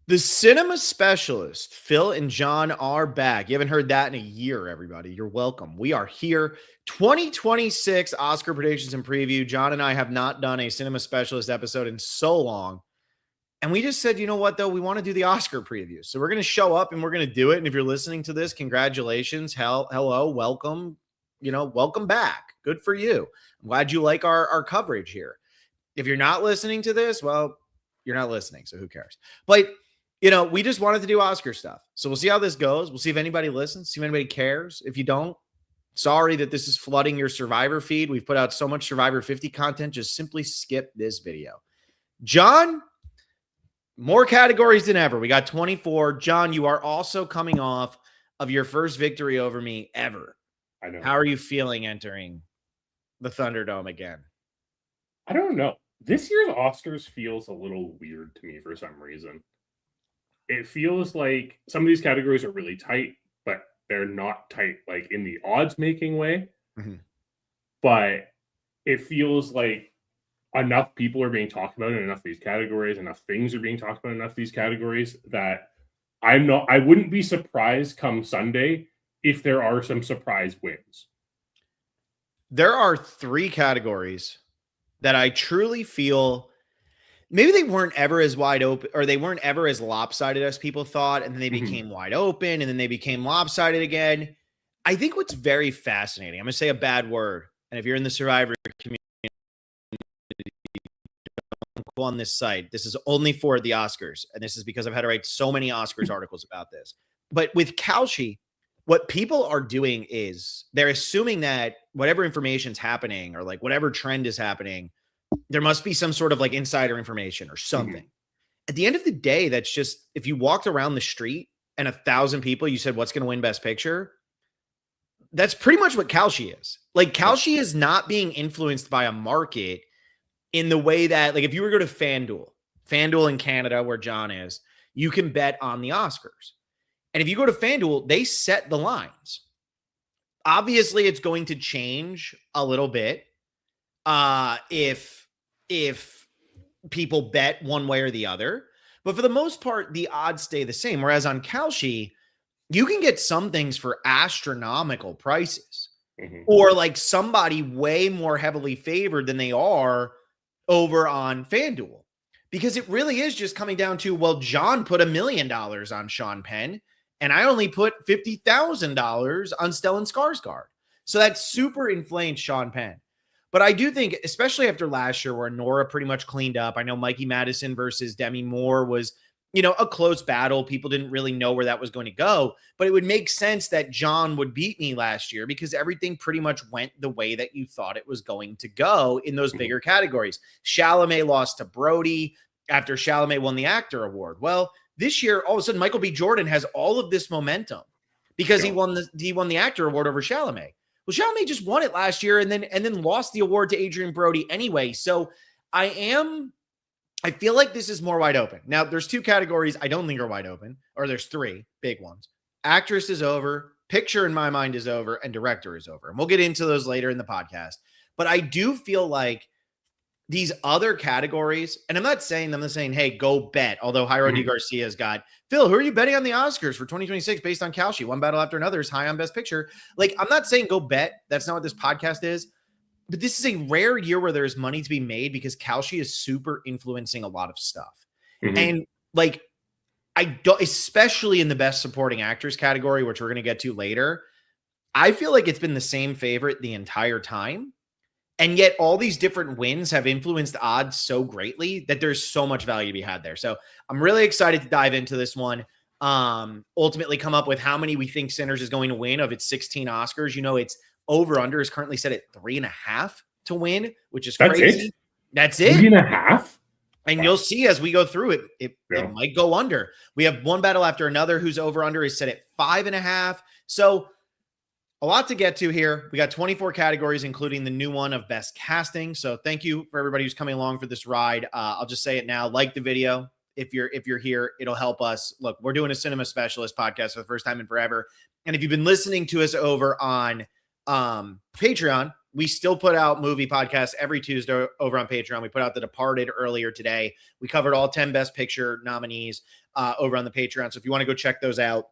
The cinema specialist, Phil and John, are back. You haven't heard that in a year, everybody. You're welcome. We are here. 2026 Oscar predictions and preview. John and I have not done a cinema specialist episode in so long. And we just said, you know what, though? We want to do the Oscar preview. So we're going to show up and we're going to do it. And if you're listening to this, congratulations. Hello, welcome. Welcome back. Good for you. I'm glad you like our coverage here. If you're not listening to this, well, you're not listening. So who cares? But we just wanted to do Oscar stuff. So we'll see how this goes. We'll see if anybody listens, see if anybody cares. If you don't, sorry that this is flooding your Survivor feed. We've put out so much Survivor 50 content. Just simply skip this video. John, more categories than ever. We got 24. John, you are also coming off of your first victory over me ever. I know. How are you feeling entering the Thunderdome again? I don't know. This year's Oscars feels a little weird to me for some reason. It feels like some of these categories are really tight, but they're not tight like in the odds making way. Mm-hmm. But it feels like enough people are being talked about in enough of these categories, enough things are being talked about in enough of these categories that I wouldn't be surprised come Sunday if there are some surprise wins. There are 3 categories that I truly feel maybe they weren't ever as wide open, or they weren't ever as lopsided as people thought, and then they became wide open, and then they became lopsided again. I think what's very fascinating, I'm going to say a bad word, and if you're in the Survivor community, don't go on this site. This is only for the Oscars, and this is because I've had to write so many Oscars articles about this. But with Kalshi, what people are doing is they're assuming that whatever information's happening, or like whatever trend is happening, there must be some sort of like insider information or something. Mm-hmm. At the end of the day, that's just, if you walked around the street and 1,000 people, you said, what's going to win Best Picture? That's pretty much what Kalshi is. Like, Kalshi is not being influenced by a market in the way that, like, if you were to go to FanDuel in Canada, where John is, you can bet on the Oscars. And if you go to FanDuel, they set the lines. Obviously, it's going to change a little bit if people bet one way or the other. But for the most part, the odds stay the same. Whereas on Kalshi, you can get some things for astronomical prices, or like somebody way more heavily favored than they are over on FanDuel, because it really is just coming down to, well, John put $1 million on Sean Penn, and I only put $50,000 on Stellan Skarsgård. So that super inflamed Sean Penn. But I do think, especially after last year where Nora pretty much cleaned up, I know Mikey Madison versus Demi Moore was, a close battle. People didn't really know where that was going to go, but it would make sense that John would beat me last year because everything pretty much went the way that you thought it was going to go in those bigger categories. Chalamet lost to Brody after Chalamet won the actor award. Well, this year, all of a sudden, Michael B. Jordan has all of this momentum because he won the actor award over Chalamet. Well, Chalamet just won it last year and then lost the award to Adrian Brody anyway. So I feel like this is more wide open. Now, there's 2 categories I don't think are wide open, or there's 3 big ones. Actress is over, picture in my mind is over, and director is over. And we'll get into those later in the podcast. But I do feel like these other categories, and I'm not saying, hey, go bet. Although Jairo D. Garcia's got, Phil, who are you betting on the Oscars for 2026 based on Kalshi? One battle after another is high on Best Picture. Like, I'm not saying go bet. That's not what this podcast is. But this is a rare year where there's money to be made because Kalshi is super influencing a lot of stuff. And like, I don't, especially in the Best Supporting Actress category, which we're going to get to later, I feel like it's been the same favorite the entire time. And yet all these different wins have influenced odds so greatly that there's so much value to be had there. So I'm really excited to dive into this one. Ultimately come up with how many we think Sinners is going to win of its 16 Oscars. Its over under is currently set at 3.5 to win, which is crazy. That's it. 3.5. And you'll see as we go through it, it might go under. We have one battle after another whose over under is set at 5.5. So a lot to get to here. We got 24 categories, including the new one of Best Casting. So thank you for everybody who's coming along for this ride. I'll just say it now. Like the video. If you're here, it'll help us. Look, we're doing a cinema specialist podcast for the first time in forever. And if you've been listening to us over on Patreon, we still put out movie podcasts every Tuesday over on Patreon. We put out The Departed earlier today. We covered all 10 Best Picture nominees over on the Patreon. So if you want to go check those out,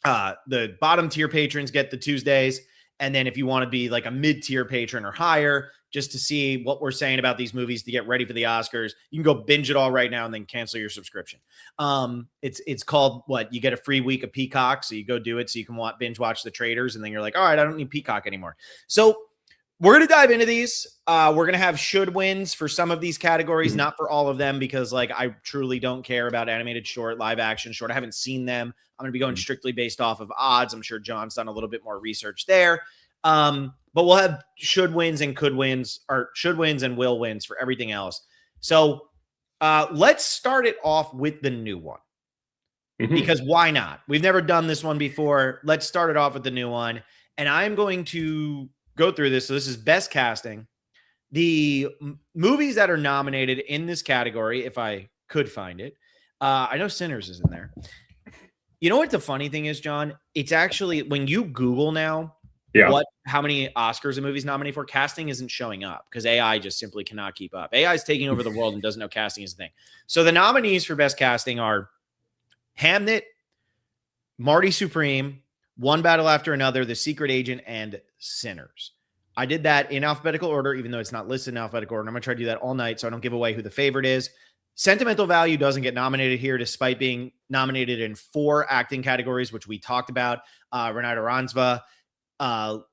the bottom tier patrons get the Tuesdays. And then if you want to be like a mid-tier patron or higher, just to see what we're saying about these movies to get ready for the Oscars, you can go binge it all right now and then cancel your subscription. It's called what? You get a free week of Peacock. So you go do it so you can binge watch The Traitors. And then you're like, all right, I don't need Peacock anymore. So we're going to dive into these. We're going to have should wins for some of these categories, not for all of them, because like I truly don't care about animated short, live action short. I haven't seen them. I'm going to be going strictly based off of odds. I'm sure John's done a little bit more research there. But we'll have should wins and could wins, or should wins and will wins for everything else. So let's start it off with the new one. Because why not? We've never done this one before. Let's start it off with the new one. And I'm going to go through this. So this is best casting. The movies that are nominated in this category, if I could find it. I know Sinners is in there. You know what the funny thing is, John? It's actually, when you Google now, how many Oscars a movie's nominated for, casting isn't showing up because AI just simply cannot keep up. AI is taking over the world and doesn't know casting is a thing. So the nominees for best casting are Hamnet, Marty Supreme, One Battle After Another, The Secret Agent, and Sinners. I did that in alphabetical order, even though it's not listed in alphabetical order. I'm going to try to do that all night so I don't give away who the favorite is. Sentimental Value doesn't get nominated here, despite being nominated in 4 acting categories, which we talked about. Renata Ransva. Oh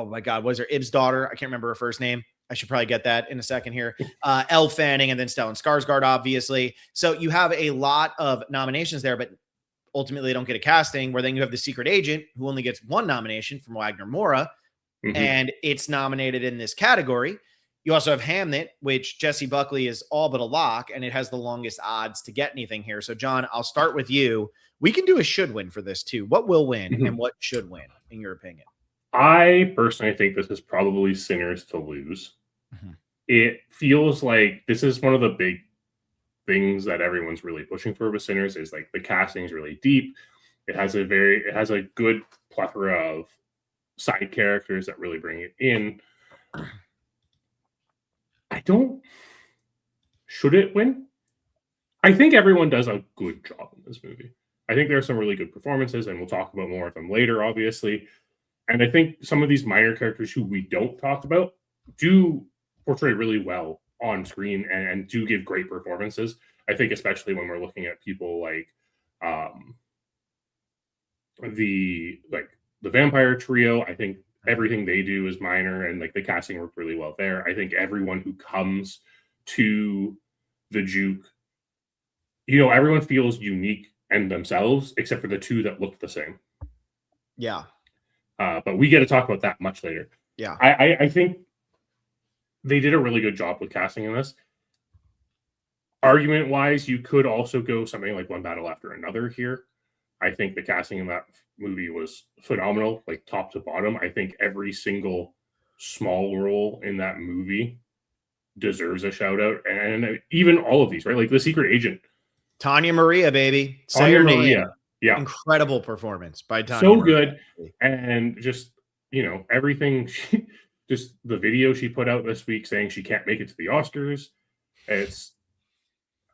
my God, what is her? Ib's daughter. I can't remember her first name. I should probably get that in a second here. Elle Fanning, and then Stellan Skarsgård, obviously. So you have a lot of nominations there, but ultimately they don't get a casting, where then you have The Secret Agent, who only gets 1 nomination from Wagner Moura, and it's nominated in this category. You also have Hamnet, which Jesse Buckley is all but a lock, and it has the longest odds to get anything here. So, John, I'll start with you. We can do a should win for this, too. What will win and what should win, in your opinion? I personally think this is probably Sinners to lose. It feels like this is one of the big things that everyone's really pushing for with Sinners, is like the casting is really deep. It has a good plethora of side characters that really bring it in. Should it win? I think everyone does a good job in this movie. I think there are some really good performances, and we'll talk about more of them later, obviously. And I think some of these minor characters who we don't talk about do portray really well on screen and do give great performances. I think especially when we're looking at people like the vampire trio. I think everything they do is minor, and like the casting worked really well there. I think everyone who comes to the Juke, everyone feels unique and themselves, except for the 2 that look the same. Yeah. But we get to talk about that much later. Yeah. I think they did a really good job with casting in this. Argument-wise, you could also go something like One Battle After Another here. I think the casting in that movie was phenomenal, like top to bottom. I think every single small role in that movie deserves a shout out, and even all of these, right? Like The Secret Agent, Tanya Maria, baby. Say her name. Yeah, incredible performance by Tanya. So good, and just everything. Just the video she put out this week saying she can't make it to the Oscars. It's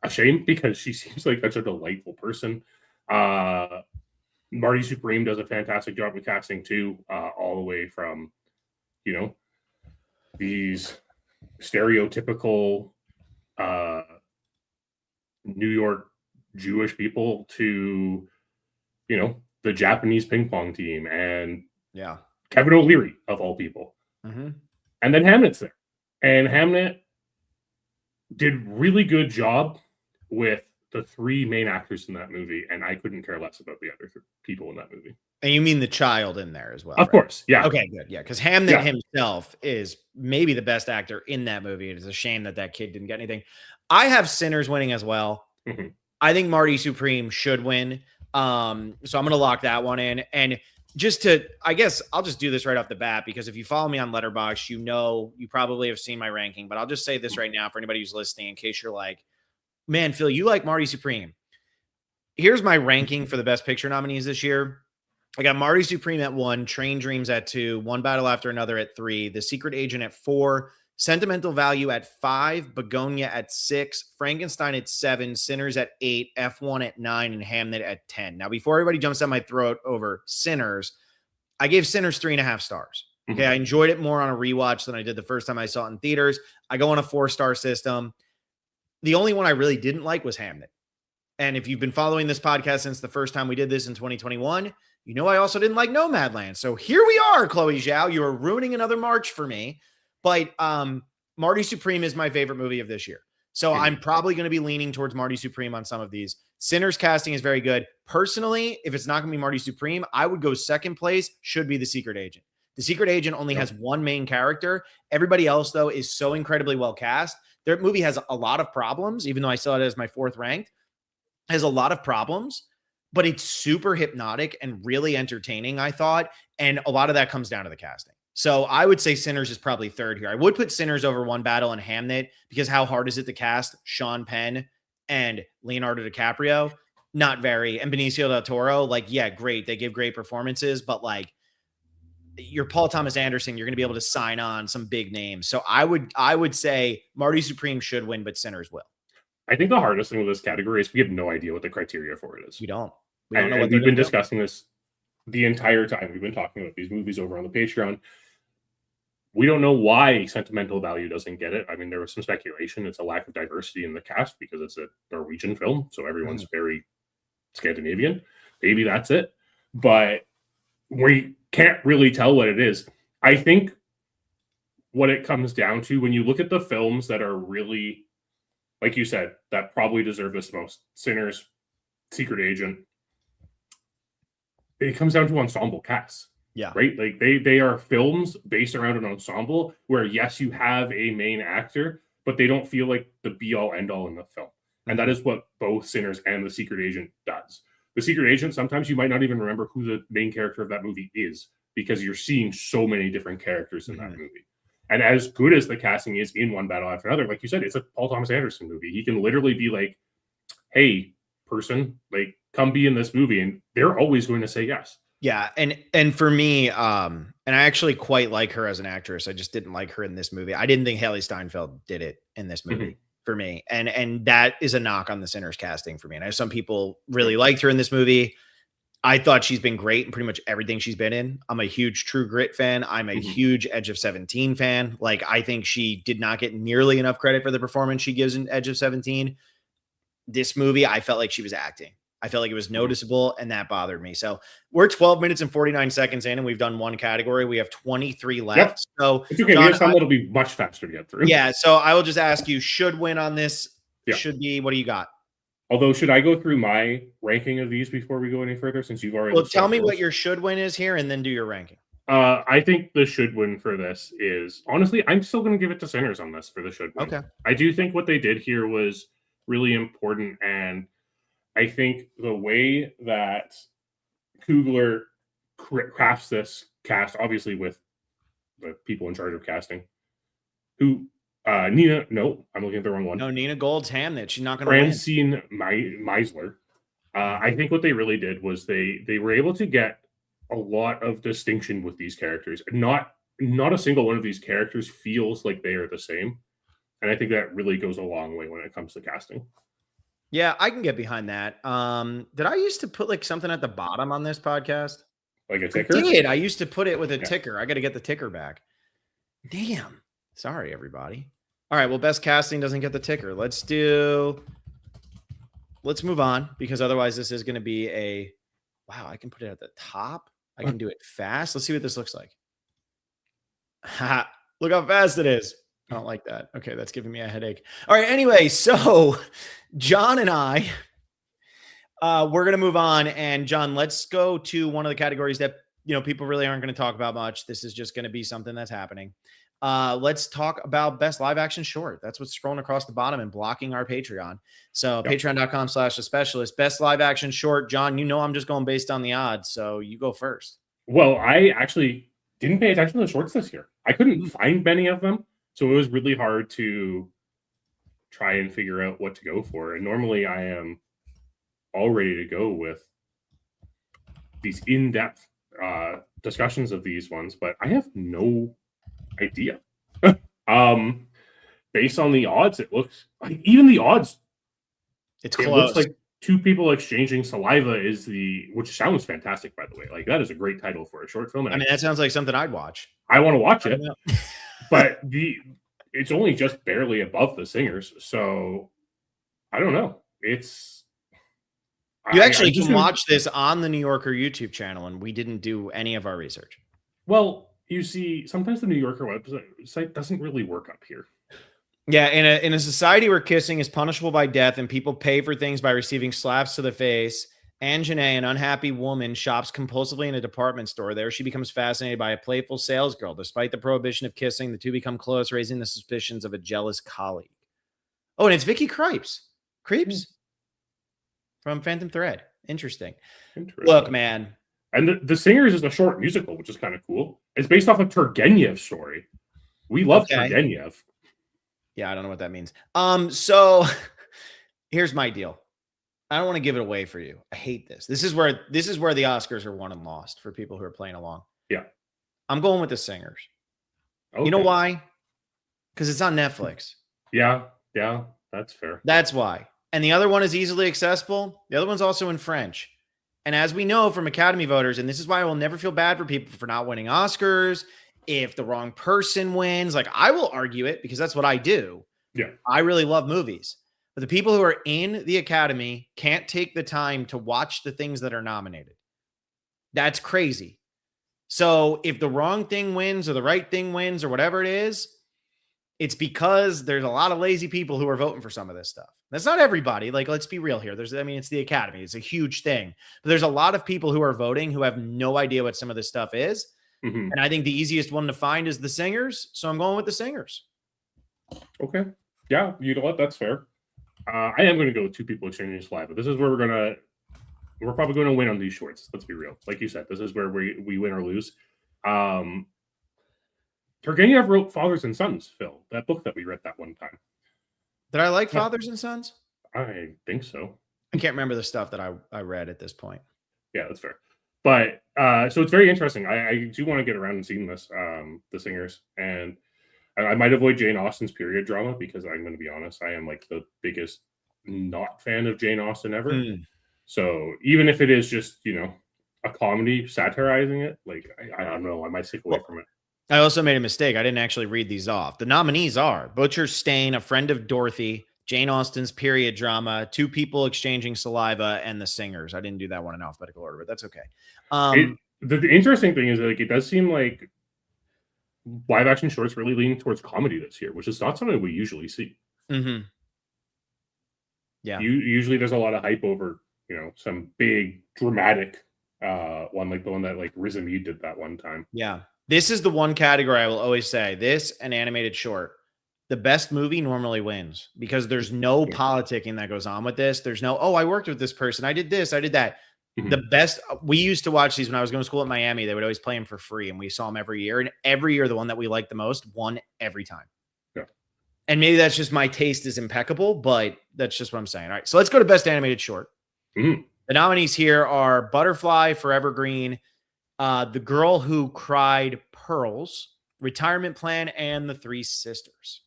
a shame because she seems like such a delightful person. Marty Supreme does a fantastic job with casting too, all the way from these stereotypical New York Jewish people to the Japanese ping pong team, and Kevin O'Leary of all people. And then Hamnet's there, and Hamnet did really good job with the 3 main actors in that movie, and I couldn't care less about the other people in that movie. And you mean the child in there as well? Of course, yeah. Okay, good, yeah. Because Hamnet himself is maybe the best actor in that movie. It is a shame that kid didn't get anything. I have Sinners winning as well. I think Marty Supreme should win. So I'm going to lock that one in. And I guess I'll just do this right off the bat, because if you follow me on Letterboxd, you probably have seen my ranking, but I'll just say this right now for anybody who's listening, in case you're like, man, Phil, you like Marty Supreme. Here's my ranking for the Best Picture nominees this year. I got Marty Supreme at 1, Train Dreams at 2, One Battle After Another at 3, The Secret Agent at 4, Sentimental Value at 5, Begonia at 6, Frankenstein at 7, Sinners at 8, F1 at 9, and Hamnet at 10. Now, before everybody jumps down my throat over Sinners, I gave Sinners 3.5 stars. Okay, I enjoyed it more on a rewatch than I did the first time I saw it in theaters. I go on a 4-star system. The only one I really didn't like was Hamnet. And if you've been following this podcast since the first time we did this in 2021, you know I also didn't like Nomadland. So here we are, Chloe Zhao. You are ruining another March for me. But Marty Supreme is my favorite movie of this year. So I'm probably going to be leaning towards Marty Supreme on some of these. Sinners casting is very good. Personally, if it's not going to be Marty Supreme, I would go second place, should be The Secret Agent. The Secret Agent only has one main character. Everybody else, though, is so incredibly well cast. Their movie has a lot of problems, even though I saw it as my 4th ranked. Has a lot of problems, but it's super hypnotic and really entertaining, I thought. And a lot of that comes down to the casting. So I would say Sinners is probably 3rd here. I would put Sinners over One Battle and Hamnet because how hard is it to cast Sean Penn and Leonardo DiCaprio? Not very. And Benicio del Toro, like, yeah, great. They give great performances, but like, you're Paul Thomas Anderson, you're going to be able to sign on some big names. So I would say Marty Supreme should win, but Sinners will. I think the hardest thing with this category is we have no idea what the criteria for it is. We don't know what we've been discussing this the entire time. We've been talking about these movies over on the Patreon. We don't know why Sentimental Value doesn't get it. I mean, there was some speculation. It's a lack of diversity in the cast because it's a Norwegian film, so everyone's very Scandinavian. Maybe that's it. But we can't really tell what it is. I think what it comes down to, when you look at the films that are really, like you said, that probably deserve this most, Sinners, Secret Agent, it comes down to ensemble casts. Yeah. Right? Like they are films based around an ensemble where, yes, you have a main actor, but they don't feel like the be-all, end-all in the film. And that is what both Sinners and The Secret Agent does. The Secret Agent, sometimes you might not even remember who the main character of that movie is because you're seeing so many different characters in that movie. And as good as the casting is in One Battle After Another, like you said, it's a Paul Thomas Anderson movie. He can literally be like, hey, person, like, come be in this movie. And they're always going to say yes. Yeah. And for me, and I actually quite like her as an actress. I just didn't like her in this movie. I didn't think Haley Steinfeld did it in this movie for me. And that is a knock on the Sinners casting for me. And I know some people really liked her in this movie. I thought she's been great in pretty much everything she's been in. I'm a huge True Grit fan. I'm a huge Edge of 17 fan. Like, I think she did not get nearly enough credit for the performance she gives in Edge of 17. This movie, I felt like she was acting. I felt like it was noticeable, and that bothered me. So we're 12 minutes and 49 seconds in, and we've done one category. We have 23 left. Yep. So it's okay. John, we have some that'll be much faster to get through. Yeah. So I will just ask you, should win on this? Yeah. Should be. What do you got? Although, should I go through my ranking of these before we go any further, since you've already... Well, tell me what your should win is here, and then do your ranking. I think the should win for this is, honestly, I'm still going to give it to Sinners on this for the should win. Okay. I do think what they did here was really important, and I think the way that Coogler crafts this cast, obviously with the people in charge of casting, who Nina, no, I'm looking at the wrong one. No, Nina Gold's Hamnet. She's not going to win. Francine Meisler. I think what they really did was they were able to get a lot of distinction with these characters. Not a single one of these characters feels like they are the same. And I think that really goes a long way when it comes to casting. Yeah, I can get behind that. Did I used to put like something at the bottom on this podcast? Like a ticker? I did. I used to put it with a ticker. I got to get the ticker back. Damn. Sorry, everybody. All right. Well, best casting doesn't get the ticker. Let's move on, because otherwise this is going to be a, wow, I can put it at the top. I can do it fast. Let's see what this looks like. Ha, look how fast it is. I don't like that. Okay. That's giving me a headache. All right. Anyway, so John and I, we're going to move on. And John, let's go to one of the categories that, people really aren't going to talk about much. This is just going to be something that's happening. Let's talk about best live action short. That's what's scrolling across the bottom and blocking our Patreon. So patreon.com/thespecialist, best live action short. John, I'm just going based on the odds. So you go first. Well, I actually didn't pay attention to the shorts this year. I couldn't find many of them. So it was really hard to try and figure out what to go for. And normally I am all ready to go with these in-depth discussions of these ones, but I have no idea. Based on the odds, it looks like even the odds. It's It close. looks like two people exchanging saliva is which sounds fantastic, by the way. Like that is a great title for a short film. And I mean, that sounds like something I'd watch. I want to watch it, but it's only just barely above The Singers, so I don't know. You actually can watch this on the New Yorker YouTube channel, and we didn't do any of our research. Well, you see, sometimes the New Yorker website doesn't really work up here. Yeah, in a society where kissing is punishable by death and people pay for things by receiving slaps to the face, Anjanae, an unhappy woman, shops compulsively in a department store. There, she becomes fascinated by a playful salesgirl. Despite the prohibition of kissing, the two become close, raising the suspicions of a jealous colleague. Oh, and it's Vicky Creeps from Phantom Thread. Interesting. Look, man. And the Singers is a short musical, which is kind of cool. It's based off of Turgenev's story. We love Turgenev. Yeah, I don't know what that means. So here's my deal. I don't want to give it away for you. I hate this. This is where the Oscars are won and lost for people who are playing along. Yeah. I'm going with The Singers. Okay. You know why? Because it's on Netflix. Yeah, that's fair. That's why. And the other one is easily accessible. The other one's also in French. And as we know from Academy voters, and this is why I will never feel bad for people for not winning Oscars, if the wrong person wins, like I will argue it because that's what I do. Yeah. I really love movies. But the people who are in the Academy can't take the time to watch the things that are nominated. That's crazy. So if the wrong thing wins or the right thing wins or whatever it is, it's because there's a lot of lazy people who are voting for some of this stuff. That's not everybody. Like, let's be real here. It's the Academy. It's a huge thing. But there's a lot of people who are voting who have no idea what some of this stuff is. Mm-hmm. And I think the easiest one to find is The Singers. So I'm going with The Singers. Okay. Yeah, you know what? That's fair. I am going to go with two people exchanging saliva. This is where we're probably going to win on these shorts. Let's be real. Like you said, this is where we win or lose. Turgenev wrote Fathers and Sons, Phil, that book that we read that one time. Did I like Fathers and Sons? I think so. I can't remember the stuff that I read at this point. Yeah, that's fair. But so it's very interesting. I do want to get around and seeing this, The Singers, and I might avoid Jane Austen's period drama because I'm going to be honest, I am like the biggest not fan of Jane Austen ever. So even if it is just, a comedy satirizing it, like I don't know, I might stick away from it. I also made a mistake. I didn't actually read these off. The nominees are Butcher's Stain, A Friend of Dorothy, Jane Austen's period drama, Two People Exchanging Saliva, and The Singers. I didn't do that one in alphabetical order, but that's okay. The interesting thing is that it does seem like live action shorts really leaning towards comedy this year, which is not something we usually see. Mm-hmm. Yeah. Usually there's a lot of hype over, some big dramatic one, like the one that like Riz Ahmed did that one time. Yeah. This is the one category I will always say, this and animated short. The best movie normally wins because there's no politicking that goes on with this. There's no, I worked with this person. I did this. I did that. Mm-hmm. The best, we used to watch these when I was going to school at Miami. They would always play them for free, and we saw them every year. And every year, the one that we liked the most won every time. Yeah. And maybe that's just my taste is impeccable, but that's just what I'm saying. All right. So let's go to best animated short. Mm-hmm. The nominees here are Butterfly, Forever Green, The Girl Who Cried Pearls, Retirement Plan, and The Three Sisters.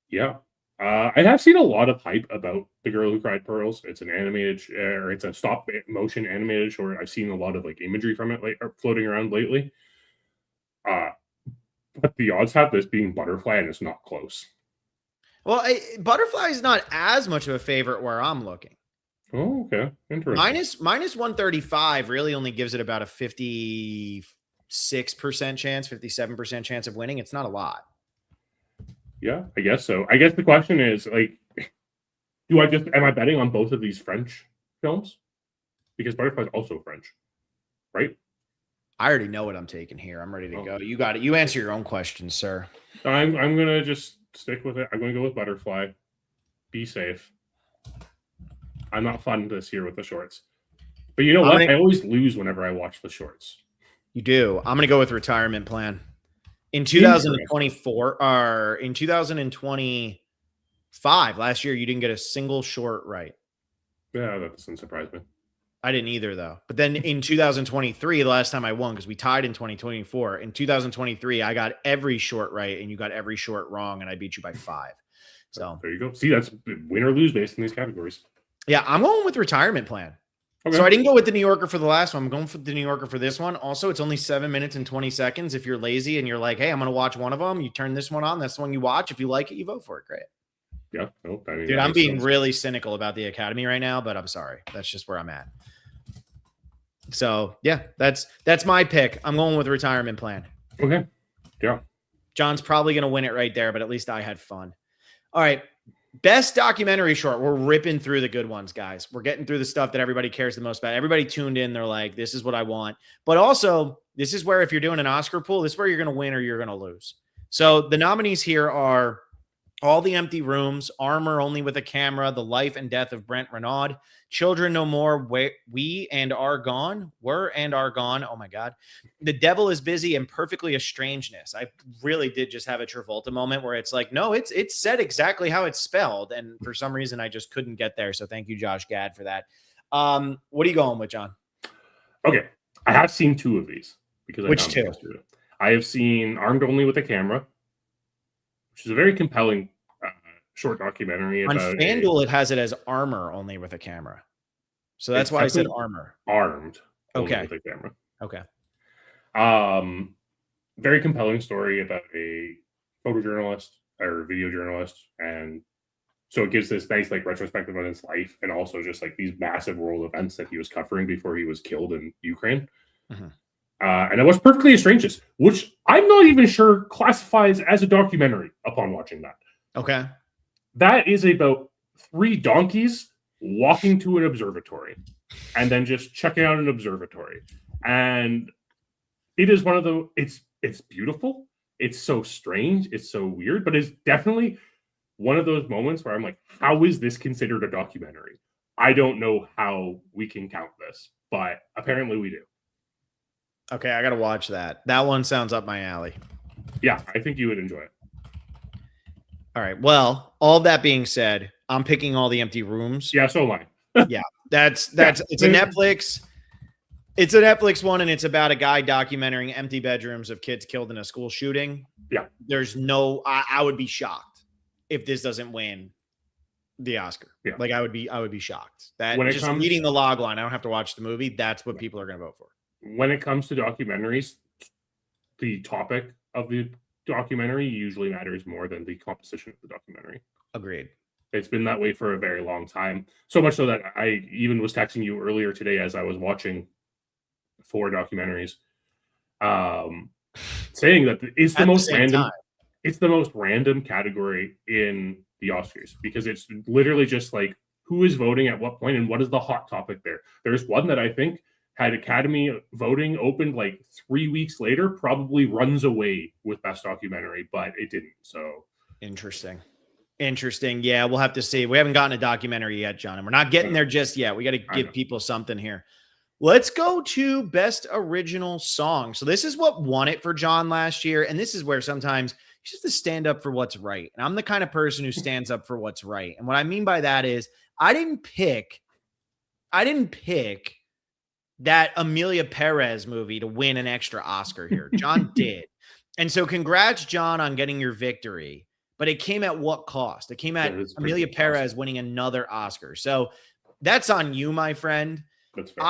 Yeah. I have seen a lot of hype about The Girl Who Cried Pearls. It's an animated, or it's a stop motion animated short. I've seen a lot of like imagery from it floating around lately. But the odds have this being Butterfly, and it's not close. Well, Butterfly is not as much of a favorite where I'm looking. Oh, okay. Interesting. Minus 135 really only gives it about a 56% chance, 57% chance of winning. It's not a lot. Yeah, I guess so. I guess the question is, like, am I betting on both of these French films? Because Butterfly's also French, right? I already know what I'm taking here. I'm ready to go. You got it. You answer your own questions, sir. I'm going to just stick with it. I'm going to go with Butterfly. Be safe. I'm not fun this year with the shorts. But you know what? I always lose whenever I watch the shorts. You do. I'm going to go with Retirement Plan. In 2024 or in 2025, last year, you didn't get a single short right. Yeah, that doesn't surprise me. I didn't either, though. But then in 2023, the last time I won, because we tied in 2024, in 2023, I got every short right and you got every short wrong, and I beat you by 5. So there you go. See, that's win or lose based in these categories. yeah, I'm going with retirement plan. Okay. So I didn't go with the New Yorker for the last one. I'm going for the New Yorker for this one. Also, it's only 7 minutes and 20 seconds. If you're lazy and you're like, hey, I'm going to watch one of them, you turn this one on. That's the one you watch. If you like it, you vote for it. Great. Yeah. No, I mean, dude, I'm being really cynical about the Academy right now, but I'm sorry. That's just where I'm at. So yeah, that's my pick. I'm going with retirement plan. Okay. Yeah. John's probably going to win it right there, but at least I had fun. All right. Best documentary short. We're ripping through the good ones, guys. We're getting through the stuff that everybody cares the most about. Everybody tuned in. They're like, this is what I want. But also, this is where if you're doing an Oscar pool, this is where you're going to win or you're going to lose. So the nominees here are All the Empty Rooms, Armor Only with a Camera, The Life and Death of Brent Renaud, Children No More, We and Are Gone, Were and Are Gone. Oh my God. The Devil is Busy, and Perfectly a Strangeness. I really did just have a Travolta moment where it's like, no, it's said exactly how it's spelled. And for some reason, I just couldn't get there. So thank you, Josh Gad, for that. What are you going with, John? Okay. I have seen 2 of these. Which 2? I have seen Armed Only with a Camera, which is a very compelling short documentary on about FanDuel. It has it as Armor Only with a Camera, so that's why I said Armor. Armed. Okay. With a camera. Okay. Very compelling story about a photojournalist or video journalist, and so it gives this nice like retrospective on his life, and also just like these massive world events that he was covering before he was killed in Ukraine. Mm-hmm. And it was Perfectly a Strangeness, which I'm not even sure classifies as a documentary upon watching that. Okay. That is about 3 donkeys walking to an observatory and then just checking out an observatory. And it is one of the, it's beautiful. It's so strange. It's so weird, but it's definitely one of those moments where I'm like, how is this considered a documentary? I don't know how we can count this, but apparently we do. Okay, I got to watch that. That one sounds up my alley. Yeah, I think you would enjoy it. All right. Well, all that being said, I'm picking All the Empty Rooms. Yeah, so am I. Yeah, it's a Netflix. It's a Netflix one, and it's about a guy documenting empty bedrooms of kids killed in a school shooting. Yeah. There's no, I would be shocked if this doesn't win the Oscar. Yeah. Like I would be shocked. That when just reading the log line, I don't have to watch the movie. That's what people are going to vote for. When it comes to documentaries, the topic of the documentary usually matters more than the composition of the documentary. Agreed. It's been that way for a very long time. So much so that I even was texting you earlier today as I was watching 4 documentaries, saying that it's the most random. Time. It's the most random category in the Oscars because it's literally just like who is voting at what point and what is the hot topic there. There's one that I think had Academy voting opened like 3 weeks later, probably runs away with Best Documentary, but it didn't. So interesting. Yeah, we'll have to see. We haven't gotten a documentary yet, John, and we're not getting there just yet. We got to give people something here. Let's go to Best Original Song. So this is what won it for John last year, and this is where sometimes you just have to stand up for what's right. And I'm the kind of person who stands up for what's right. And what I mean by that is I didn't pick that Amelia Perez movie to win an extra Oscar here. John did. And so congrats, John, on getting your victory. But it came at what cost? It came at Amelia Perez winning another Oscar. So that's on you, my friend. That's fair.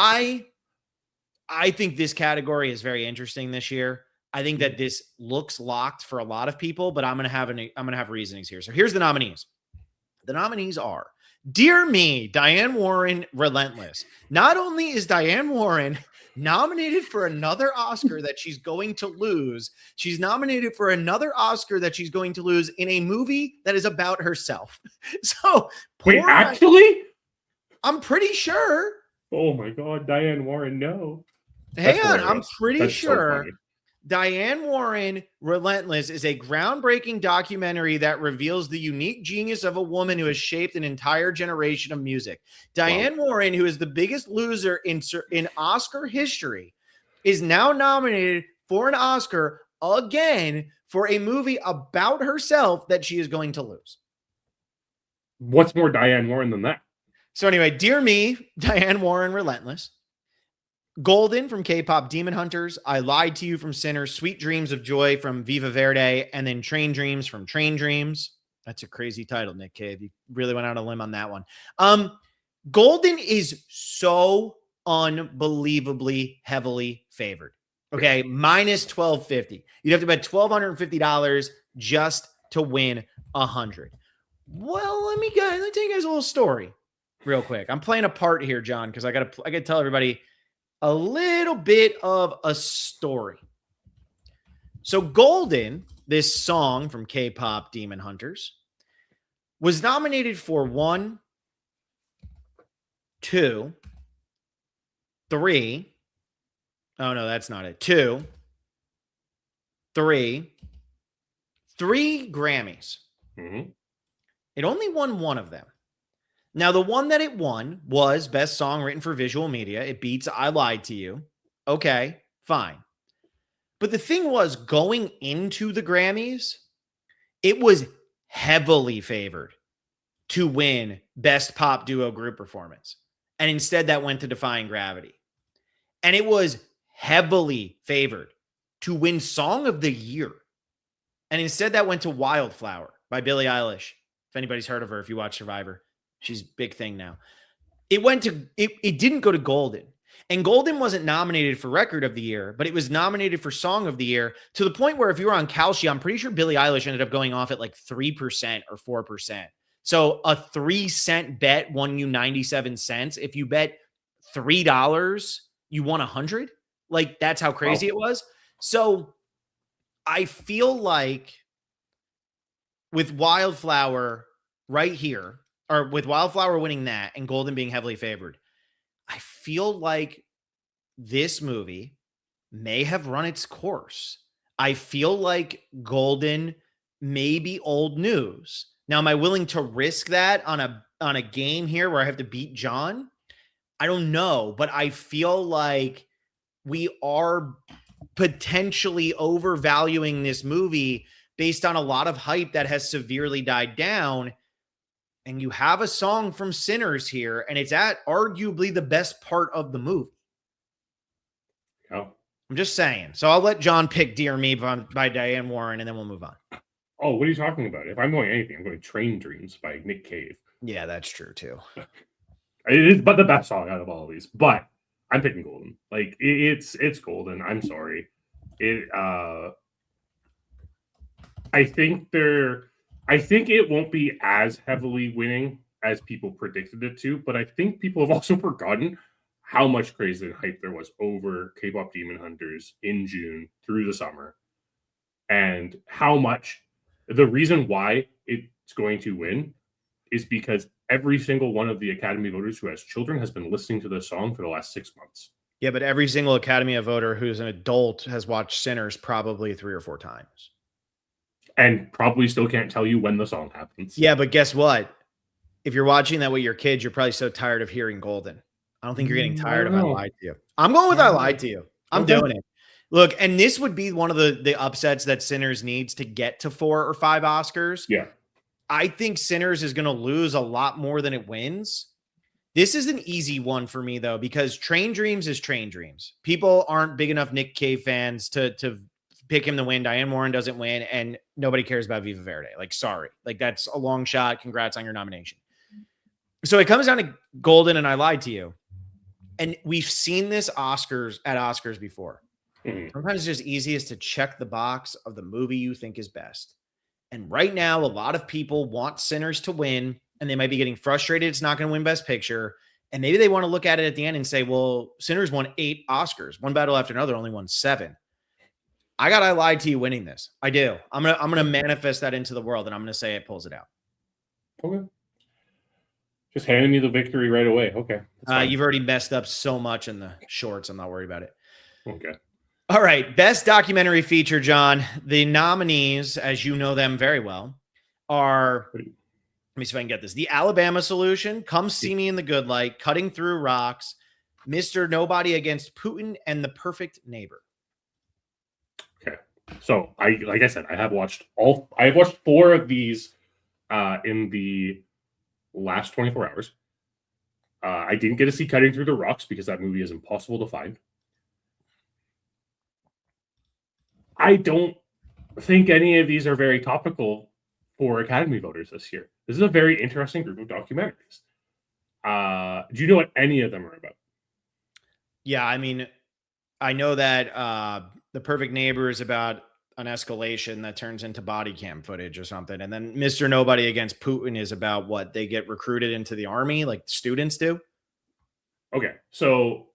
I think this category is very interesting this year. I think that this looks locked for a lot of people, but I'm going to have reasonings here. So here's the nominees. The nominees are Dear Me, Diane Warren, Relentless. Not only is Diane Warren nominated for another Oscar that she's going to lose, she's nominated for another Oscar that she's going to lose in a movie that is about herself. So, wait, actually? I'm pretty sure. Oh my God, Diane Warren, no. Hang on, I'm pretty sure. So Diane Warren, Relentless is a groundbreaking documentary that reveals the unique genius of a woman who has shaped an entire generation of music. Diane Warren, who is the biggest loser in Oscar history, is now nominated for an Oscar again for a movie about herself that she is going to lose. What's more Diane Warren than that? So anyway, Dear Me, Diane Warren, Relentless. Golden from K-pop Demon Hunters, I Lied to You from Sinners, Sweet Dreams of Joy from Viva Verde, and then Train Dreams from Train Dreams. That's a crazy title, Nick Cave. You really went out on a limb on that one. Golden is so unbelievably heavily favored. Okay, minus 1250. You'd have to bet $1,250 just to win 100. Well, let me tell you guys a little story real quick. I'm playing a part here, John, because I gotta tell everybody a little bit of a story. So Golden, this song from K-pop Demon Hunters, was nominated for 1, 2, 3. Oh, no, that's not it. 2, 3 Grammys. Mm-hmm. It only won one of them. Now, the one that it won was Best Song Written for Visual Media. It beats I Lied to You. Okay, fine. But the thing was, going into the Grammys, it was heavily favored to win Best Pop Duo Group Performance. And instead, that went to Defying Gravity. And it was heavily favored to win Song of the Year. And instead, that went to Wildflower by Billie Eilish. If anybody's heard of her, if you watch Survivor, she's a big thing now. It didn't go to Golden. And Golden wasn't nominated for Record of the Year, but it was nominated for Song of the Year, to the point where if you were on Kalshi, I'm pretty sure Billie Eilish ended up going off at like 3% or 4%. So a 3-cent bet won you 97 cents. If you bet $3, you won 100. Like, that's how crazy it was. So I feel like with Wildflower right here, or with Wildflower winning that and Golden being heavily favored, I feel like this movie may have run its course. I feel like Golden may be old news. Now, am I willing to risk that on a game here where I have to beat John? I don't know, but I feel like we are potentially overvaluing this movie based on a lot of hype that has severely died down. And you have a song from Sinners here, and it's at arguably the best part of the movie. Oh. I'm just saying. So I'll let John pick Dear Me by Diane Warren, and then we'll move on. Oh, what are you talking about? If I'm going anything, I'm going Train Dreams by Nick Cave. Yeah, that's true too. It is but the best song out of all of these. But I'm picking Golden. Like, it's Golden. I'm sorry. I think it won't be as heavily winning as people predicted it to, but I think people have also forgotten how much crazy and hype there was over K-pop Demon Hunters in June through the summer, and how much the reason why it's going to win is because every single one of the Academy voters who has children has been listening to this song for the last 6 months. Yeah, but every single Academy voter who's an adult has watched Sinners probably 3 or 4 times. And probably still can't tell you when the song happens. Yeah, but guess what? If you're watching that with your kids, you're probably so tired of hearing Golden. I don't think you're getting tired of I Lied to You. I'm going with I Lied to You. I'm doing it. Look, and this would be one of the upsets that Sinners needs to get to 4 or 5 Oscars. Yeah. I think Sinners is going to lose a lot more than it wins. This is an easy one for me, though, because Train Dreams is Train Dreams. People aren't big enough Nick Cave fans to pick him to win. Diane Warren doesn't win, and nobody cares about Viva Verde. Like, sorry. Like, that's a long shot. Congrats on your nomination. So it comes down to Golden and I Lied to You. And we've seen this at Oscars before. Mm-hmm. Sometimes it's just easiest to check the box of the movie you think is best. And right now, a lot of people want Sinners to win, and they might be getting frustrated it's not going to win Best Picture. And maybe they want to look at it at the end and say, well, Sinners won 8 Oscars. One battle after another only won 7. I got I Lied to You winning this. I do. I'm gonna manifest that into the world, and I'm gonna say it pulls it out. Okay. Just handing me the victory right away. Okay. You've already messed up so much in the shorts. I'm not worried about it. Okay. All right. Best documentary feature, John. The nominees, as you know them very well, are, let me see if I can get this. The Alabama Solution, Come See Me in the Good Light, Cutting Through Rocks, Mr. Nobody Against Putin, and The Perfect Neighbor. Okay. So like I said, I have watched 4 of these in the last 24 hours. I didn't get to see Cutting Through the Rocks because that movie is impossible to find. I don't think any of these are very topical for Academy voters this year. This is a very interesting group of documentaries. Do you know what any of them are about? Yeah, I mean, I know that The Perfect Neighbor is about an escalation that turns into body cam footage or something. And then Mr. Nobody Against Putin is about what they get recruited into the army, like students do. Okay, so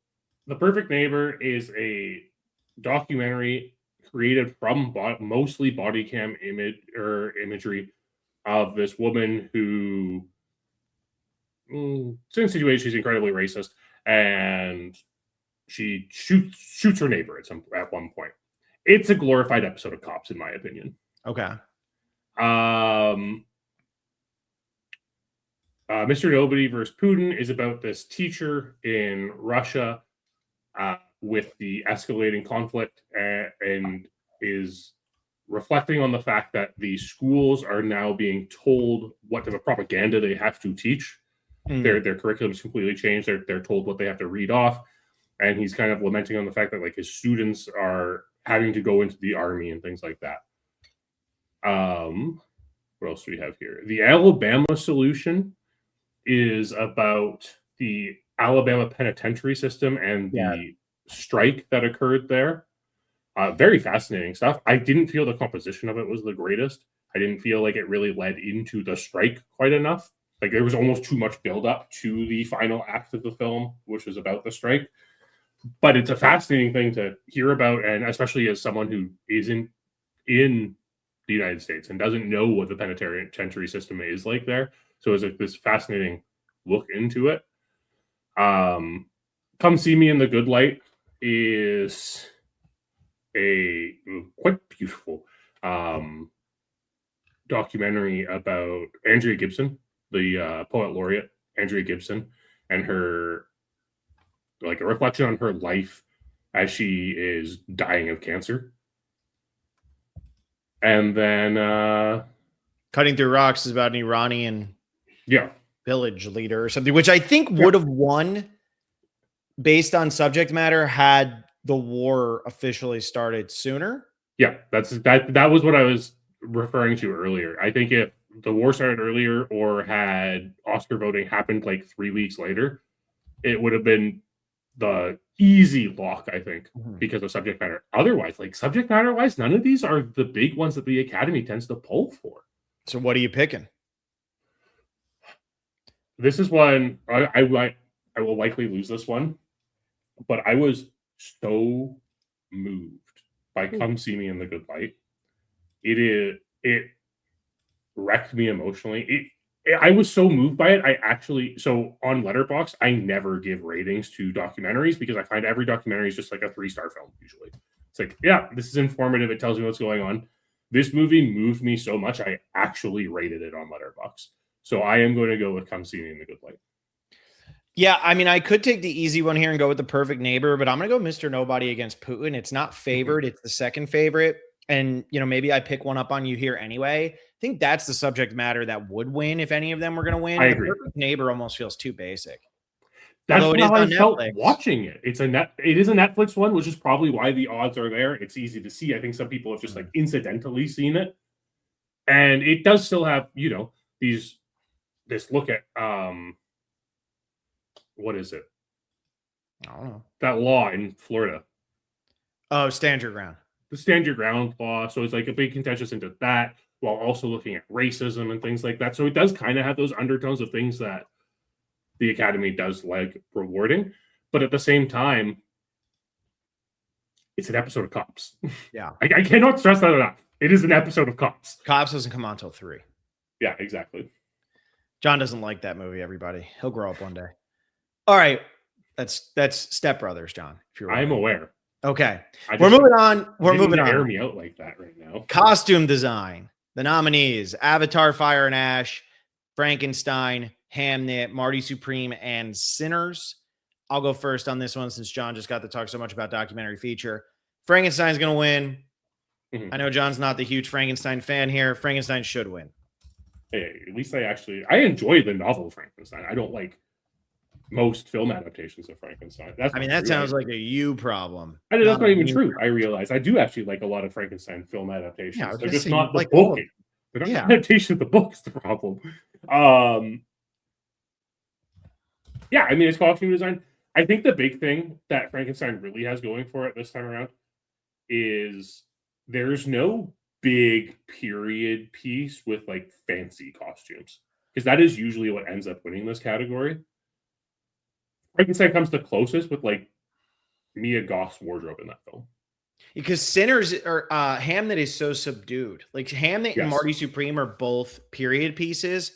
The Perfect Neighbor is a documentary created from mostly body cam imagery of this woman who, certain situation, she's incredibly racist, and she shoots her neighbor at one point. It's a glorified episode of Cops, in my opinion. Okay. Mr. Nobody versus Putin is about this teacher in Russia with the escalating conflict and is reflecting on the fact that the schools are now being told what type of propaganda they have to teach. Their curriculum is completely changed. They're told what they have to read off. And he's kind of lamenting on the fact that like his students are having to go into the army and things like that. What else do we have here? The Alabama Solution is about the Alabama penitentiary system and the strike that occurred there. Very fascinating stuff. I didn't feel the composition of it was the greatest. I didn't feel like it really led into the strike quite enough. Like there was almost too much buildup to the final act of the film, which was about the strike. But it's a fascinating thing to hear about, and especially as someone who isn't in the United States and doesn't know what the penitentiary system is like there. So it's this fascinating look into it. Come See Me in the Good Light is a quite beautiful documentary about Andrea Gibson, the poet laureate Andrea Gibson, and her, like, a reflection on her life as she is dying of cancer. And then Cutting Through Rocks is about an Iranian village leader or something, which I think would have won based on subject matter had the war officially started sooner. Yeah, that was what I was referring to earlier. I think if the war started earlier or had Oscar voting happened like 3 weeks later, it would have been the easy lock, I think, because of subject matter. Otherwise, like subject matter wise, none of these are the big ones that the Academy tends to pull for. So what are you picking? This is one I will likely lose this one, but I was so moved by Come See Me in the Good Light. It wrecked me emotionally. I was so moved by it. So on Letterboxd, I never give ratings to documentaries because I find every documentary is just like a 3-star film usually. It's like, yeah, this is informative. It tells me what's going on. This movie moved me so much, I actually rated it on Letterboxd. So I am going to go with Come See Me in the Good Light. Yeah, I mean, I could take the easy one here and go with The Perfect Neighbor, but I'm going to go Mr. Nobody Against Putin. It's not favored. It's the second favorite. And, maybe I pick one up on you here anyway. I think that's the subject matter that would win if any of them were going to win. I agree. The Perfect Neighbor almost feels too basic. That's how I felt watching it. It is a Netflix one, which is probably why the odds are there. It's easy to see. I think some people have just like incidentally seen it. And it does still have, this look at what is it? I don't know. That law in Florida. Oh, Stand Your Ground. The Stand Your Ground law. So it's like a big contentious into that while also looking at racism and things like that. So it does kind of have those undertones of things that the Academy does like rewarding. But at the same time, it's an episode of Cops. Yeah. I cannot stress that enough. It is an episode of Cops. Cops doesn't come on until 3. Yeah, exactly. John doesn't like that movie, everybody. He'll grow up one day. All right. That's Step Brothers, John. If you're I'm aware. Okay. We're moving on. We're moving on. Air me out like that right now. Costume design. The nominees: Avatar, Fire and Ash, Frankenstein, Hamnet, Marty Supreme, and Sinners. I'll go first on this one since John just got to talk so much about documentary feature. Frankenstein's going to win. I know John's not the huge Frankenstein fan here. Frankenstein should win. Hey, at least I enjoy the novel Frankenstein. I don't like most film adaptations of Frankenstein. That's I mean, not that true. sounds like a you problem. I know that's not even me true. I problem. realize I do actually like a lot of Frankenstein film Yeah, I adaptations. was They're gonna just say you not the like all book. of They're not yeah. the adaptation of the book is the problem. Um, yeah, I mean, it's costume design. I think the big thing that Frankenstein really has going for it this time around is there's no big period piece with like fancy costumes because that is usually what ends up winning this category. Frankenstein comes the closest with like Mia Goth's wardrobe in that film. Because Sinners or Hamnet is so subdued. Like Hamnet and Yes, Marty Supreme are both period pieces,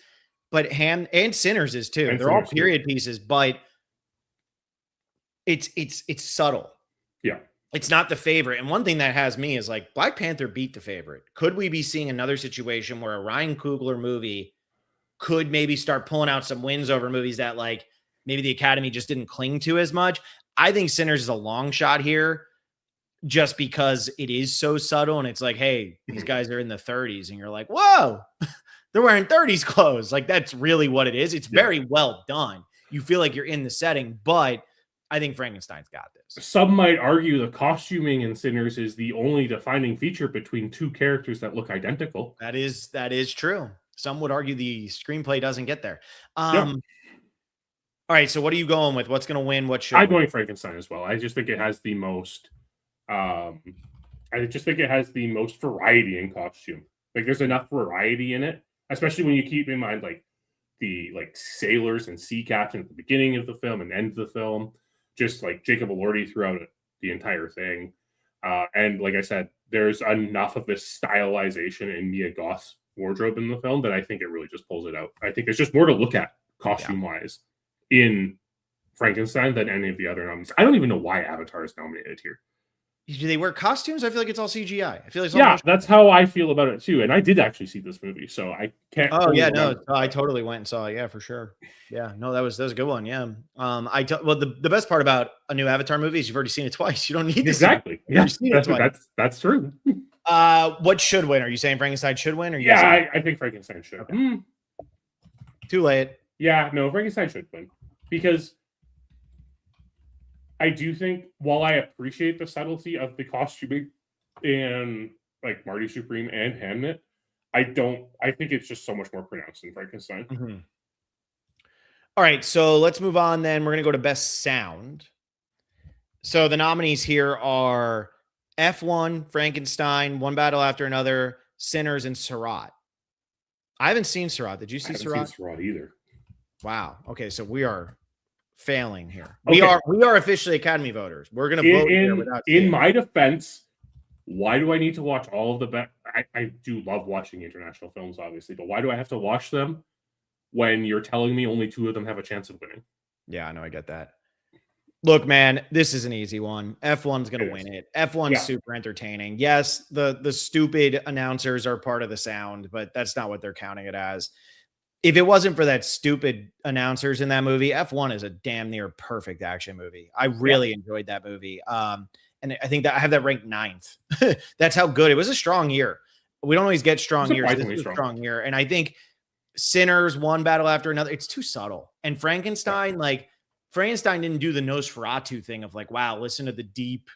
but Ham and Sinners is too. and They're all Sinners too. period pieces, but it's subtle. Yeah, It's not the favorite. And one thing that has me is like Black Panther beat the favorite. Could we be seeing another situation where a Ryan Coogler movie could maybe start pulling out some wins over movies that like maybe the Academy just didn't cling to as much? I think Sinners is a long shot here just because it is so subtle and it's like, hey, these guys are in the 30s and you're like, whoa, they're wearing 30s clothes. Like that's really what it is. It's very well done. You feel like you're in the setting, but I think Frankenstein's got this. some might argue the costuming in Sinners is the only defining feature between two characters that look identical. That is true. Some would argue the screenplay doesn't get there. Yep. All right, so what are you going with? What's going to win? What should I'm win? going Frankenstein as well. I just think it has the most. I just think it has the most variety in costume. Like there's enough variety in it, especially when you keep in mind like the like sailors and sea captain at the beginning of the film and end of the film, just like Jacob Elordi throughout the entire thing. And like I said, there's enough of this stylization in Mia Goth's wardrobe in the film that I think it really just pulls it out. I think there's just more to look at costume wise in Frankenstein than any of the other nominees. I don't even know why Avatar is nominated here. Do they wear costumes? I feel like it's all CGI. I feel like it's yeah, that's how I feel about it too. And I did actually see this movie, so I can't. Oh fully yeah, no, remember. I totally went and saw it. Yeah, for sure. Yeah, no, that was a good one. Yeah. Well, the best part about a new Avatar movie is you've already seen it twice. You don't need to Exactly. You've already seen it twice. That's true. What should win? Are you saying Frankenstein should win? Or you Yeah, I think Frankenstein should. Okay. Too late. Yeah, no, Frankenstein should win because I do think while I appreciate the subtlety of the costuming and like Marty Supreme and Hamnet, I think it's just so much more pronounced in Frankenstein. Mm-hmm. All right, so let's move on then. We're going to go to best sound. So the nominees here are F1, Frankenstein, One Battle After Another, Sinners, and Surratt. I haven't seen Surratt. Did you see Surratt? I haven't seen Surratt either. Wow. Okay, so we are failing here. Okay. We are officially Academy voters. We're going to vote here without in my defense. Why do I need to watch all of the I do love watching international films, obviously, but why do I have to watch them when you're telling me only two of them have a chance of winning? Yeah, I know. I get that. Look, man, this is an easy one. F1's going to win it. F1's super entertaining. Yes, the stupid announcers are part of the sound, but that's not what they're counting it as. If it wasn't for that stupid announcers in that movie, F1 is a damn near perfect action movie. I really enjoyed that movie. And I think that I have that ranked 9th. That's how good. It was a strong year. We don't always get strong years. This was a strong year. And I think Sinners, One Battle After Another, it's too subtle. And Frankenstein, Frankenstein didn't do the Nosferatu thing of like, wow, listen to the deep,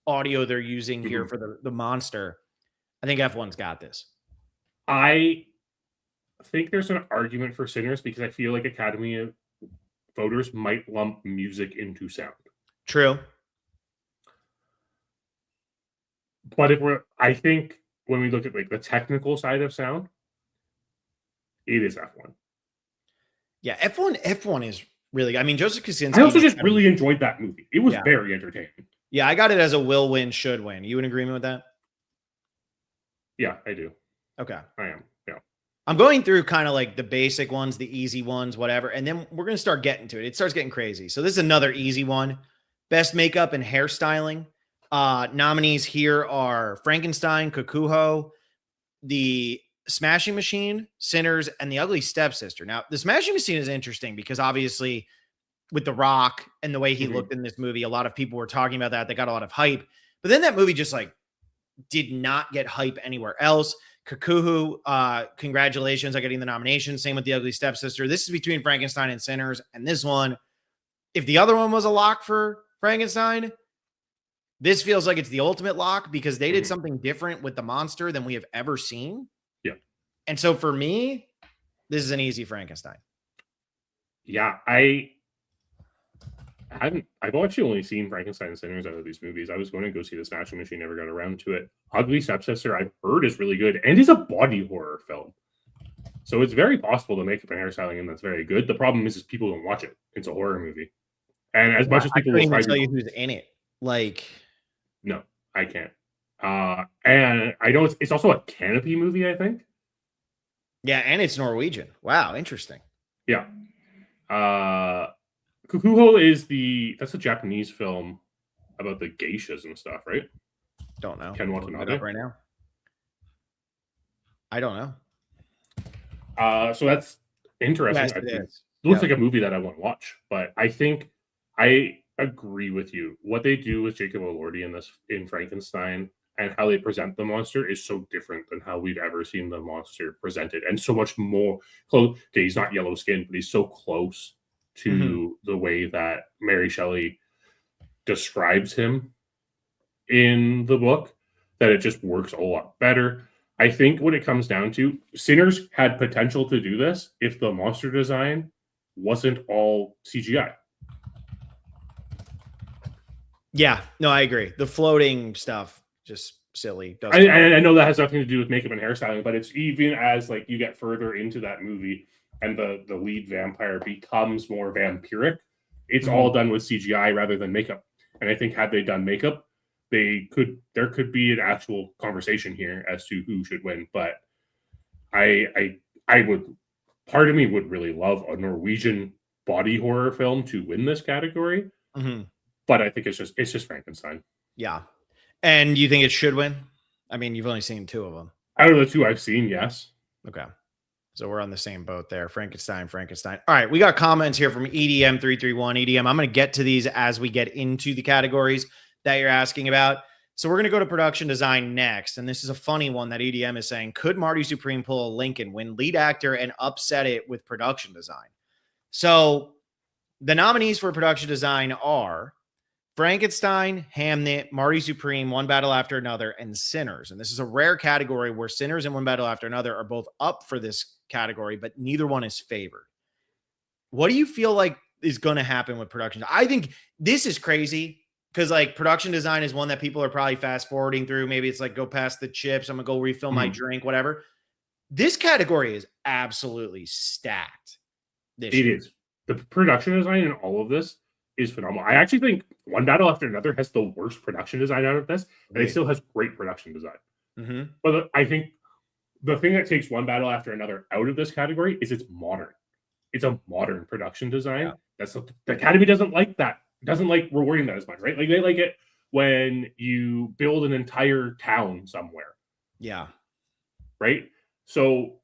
audio they're using here for the monster. I think F1's got this. I think there's an argument for Sinners because I feel like Academy voters might lump music into sound. True. But I think when we look at like the technical side of sound, it is F1. Yeah, F1 is really, I mean, Joseph Kosinski. I also just really enjoyed that movie. It was very entertaining. Yeah, I got it as a will win, should win. You in agreement with that? Yeah, I do. Okay. I am. Yeah. I'm going through kind of like the basic ones, the easy ones, whatever. And then we're going to start getting to it. It starts getting crazy. So this is another easy one. Best makeup and hairstyling. Nominees here are Frankenstein, Kakuho, The Smashing Machine, Sinners, and The Ugly Stepsister. Now, The Smashing Machine is interesting because obviously with The Rock and the way he looked in this movie, a lot of people were talking about that. They got a lot of hype. But then that movie just did not get hype anywhere else. Kakuhu, congratulations on getting the nomination. Same with The Ugly Stepsister. This is between Frankenstein and Sinners. And this one, if the other one was a lock for Frankenstein, this feels like it's the ultimate lock because they did something different with the monster than we have ever seen. Yeah. And so for me, this is an easy Frankenstein. Yeah, I've actually only seen Frankenstein and Sinners out of these movies. I was going to go see The Smashing Machine, never got around to it. Ugly Stepsister, I've heard is really good and is a body horror film. So it's very possible to make up and hairstyling and that's very good. The problem is people don't watch it. It's a horror movie. And as much as people will try to tell you who's in it. Like, no, I can't. And I know it's also a Canopy movie, I think. Yeah, and it's Norwegian. Wow, interesting. Yeah. Kukuho that's a Japanese film about the geishas and stuff, right? Don't know. Ken Watanabe right now. I don't know. So that's interesting. Yes, it looks like a movie that I want to watch, but I think I agree with you. What they do with Jacob Elordi in Frankenstein and how they present the monster is so different than how we've ever seen the monster presented, and so much more close. Okay, he's not yellow skinned, but he's so close to the way that Mary Shelley describes him in the book that it just works a lot better. I think what it comes down to, Sinners had potential to do this if the monster design wasn't all CGI. Yeah, no, I agree. The floating stuff, just silly. I know that has nothing to do with makeup and hairstyling, but it's even as like you get further into that movie and the lead vampire becomes more vampiric, it's all done with CGI rather than makeup. And I think had they done makeup, there could be an actual conversation here as to who should win. But I would, part of me would really love a Norwegian body horror film to win this category. But I think it's just Frankenstein. Yeah. And you think it should win? I mean, you've only seen two of them. Out of the two I've seen, yes. Okay. So we're on the same boat there. Frankenstein. All right. We got comments here from EDM331. EDM, I'm going to get to these as we get into the categories that you're asking about. So we're going to go to production design next. And this is a funny one that EDM is saying, could Marty Supreme pull a Lincoln, win lead actor, and upset it with production design? So the nominees for production design are Frankenstein, Hamnet, Marty Supreme, One Battle After Another, and Sinners. And this is a rare category where Sinners and One Battle After Another are both up for this category, but neither one is favored. What do you feel like is going to happen with production? I think this is crazy because like production design is one that people are probably fast forwarding through. Maybe it's like go past the chips. I'm going to go refill my drink, whatever. This category is absolutely stacked. It is. The production design in all of this is phenomenal. I actually think One Battle After Another has the worst production design out of this, and it still has great production design. But I think the thing that takes One Battle After Another out of this category is it's modern. It's a modern production design. That's the Academy doesn't like that. Doesn't like rewarding that as much, right? Like they like it when you build an entire town somewhere. Yeah. Right? So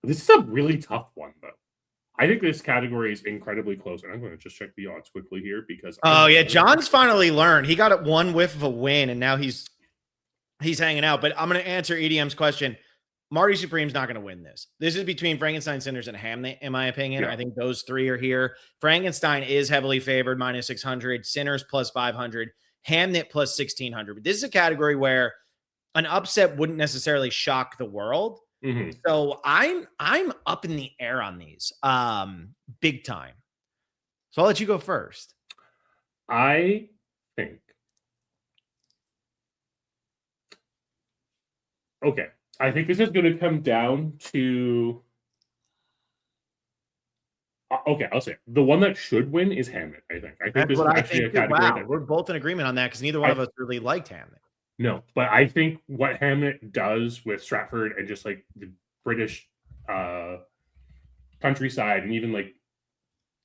this is a really tough one, though. I think this category is incredibly close, and I'm going to just check the odds quickly here because. Oh yeah, John's finally learned. He got one whiff of a win, and now he's hanging out. But I'm going to answer EDM's question. Marty Supreme's not going to win this. This is between Frankenstein, Sinners, and Hamnet, in my opinion. I think those three are here. Frankenstein is heavily favored, minus 600. Sinners plus 500. Hamnet plus 1600. But this is a category where an upset wouldn't necessarily shock the world. So I'm up in the air on these big time. So I'll let you go first. I think. Okay. I think this is going to come down to. Okay, I'll say it. The one that should win is Hamnet. I think this is actually a category. Wow, we're both in agreement on that because neither one of us really liked Hamnet. No, but I think what Hamnet does with Stratford and just like the British countryside and even like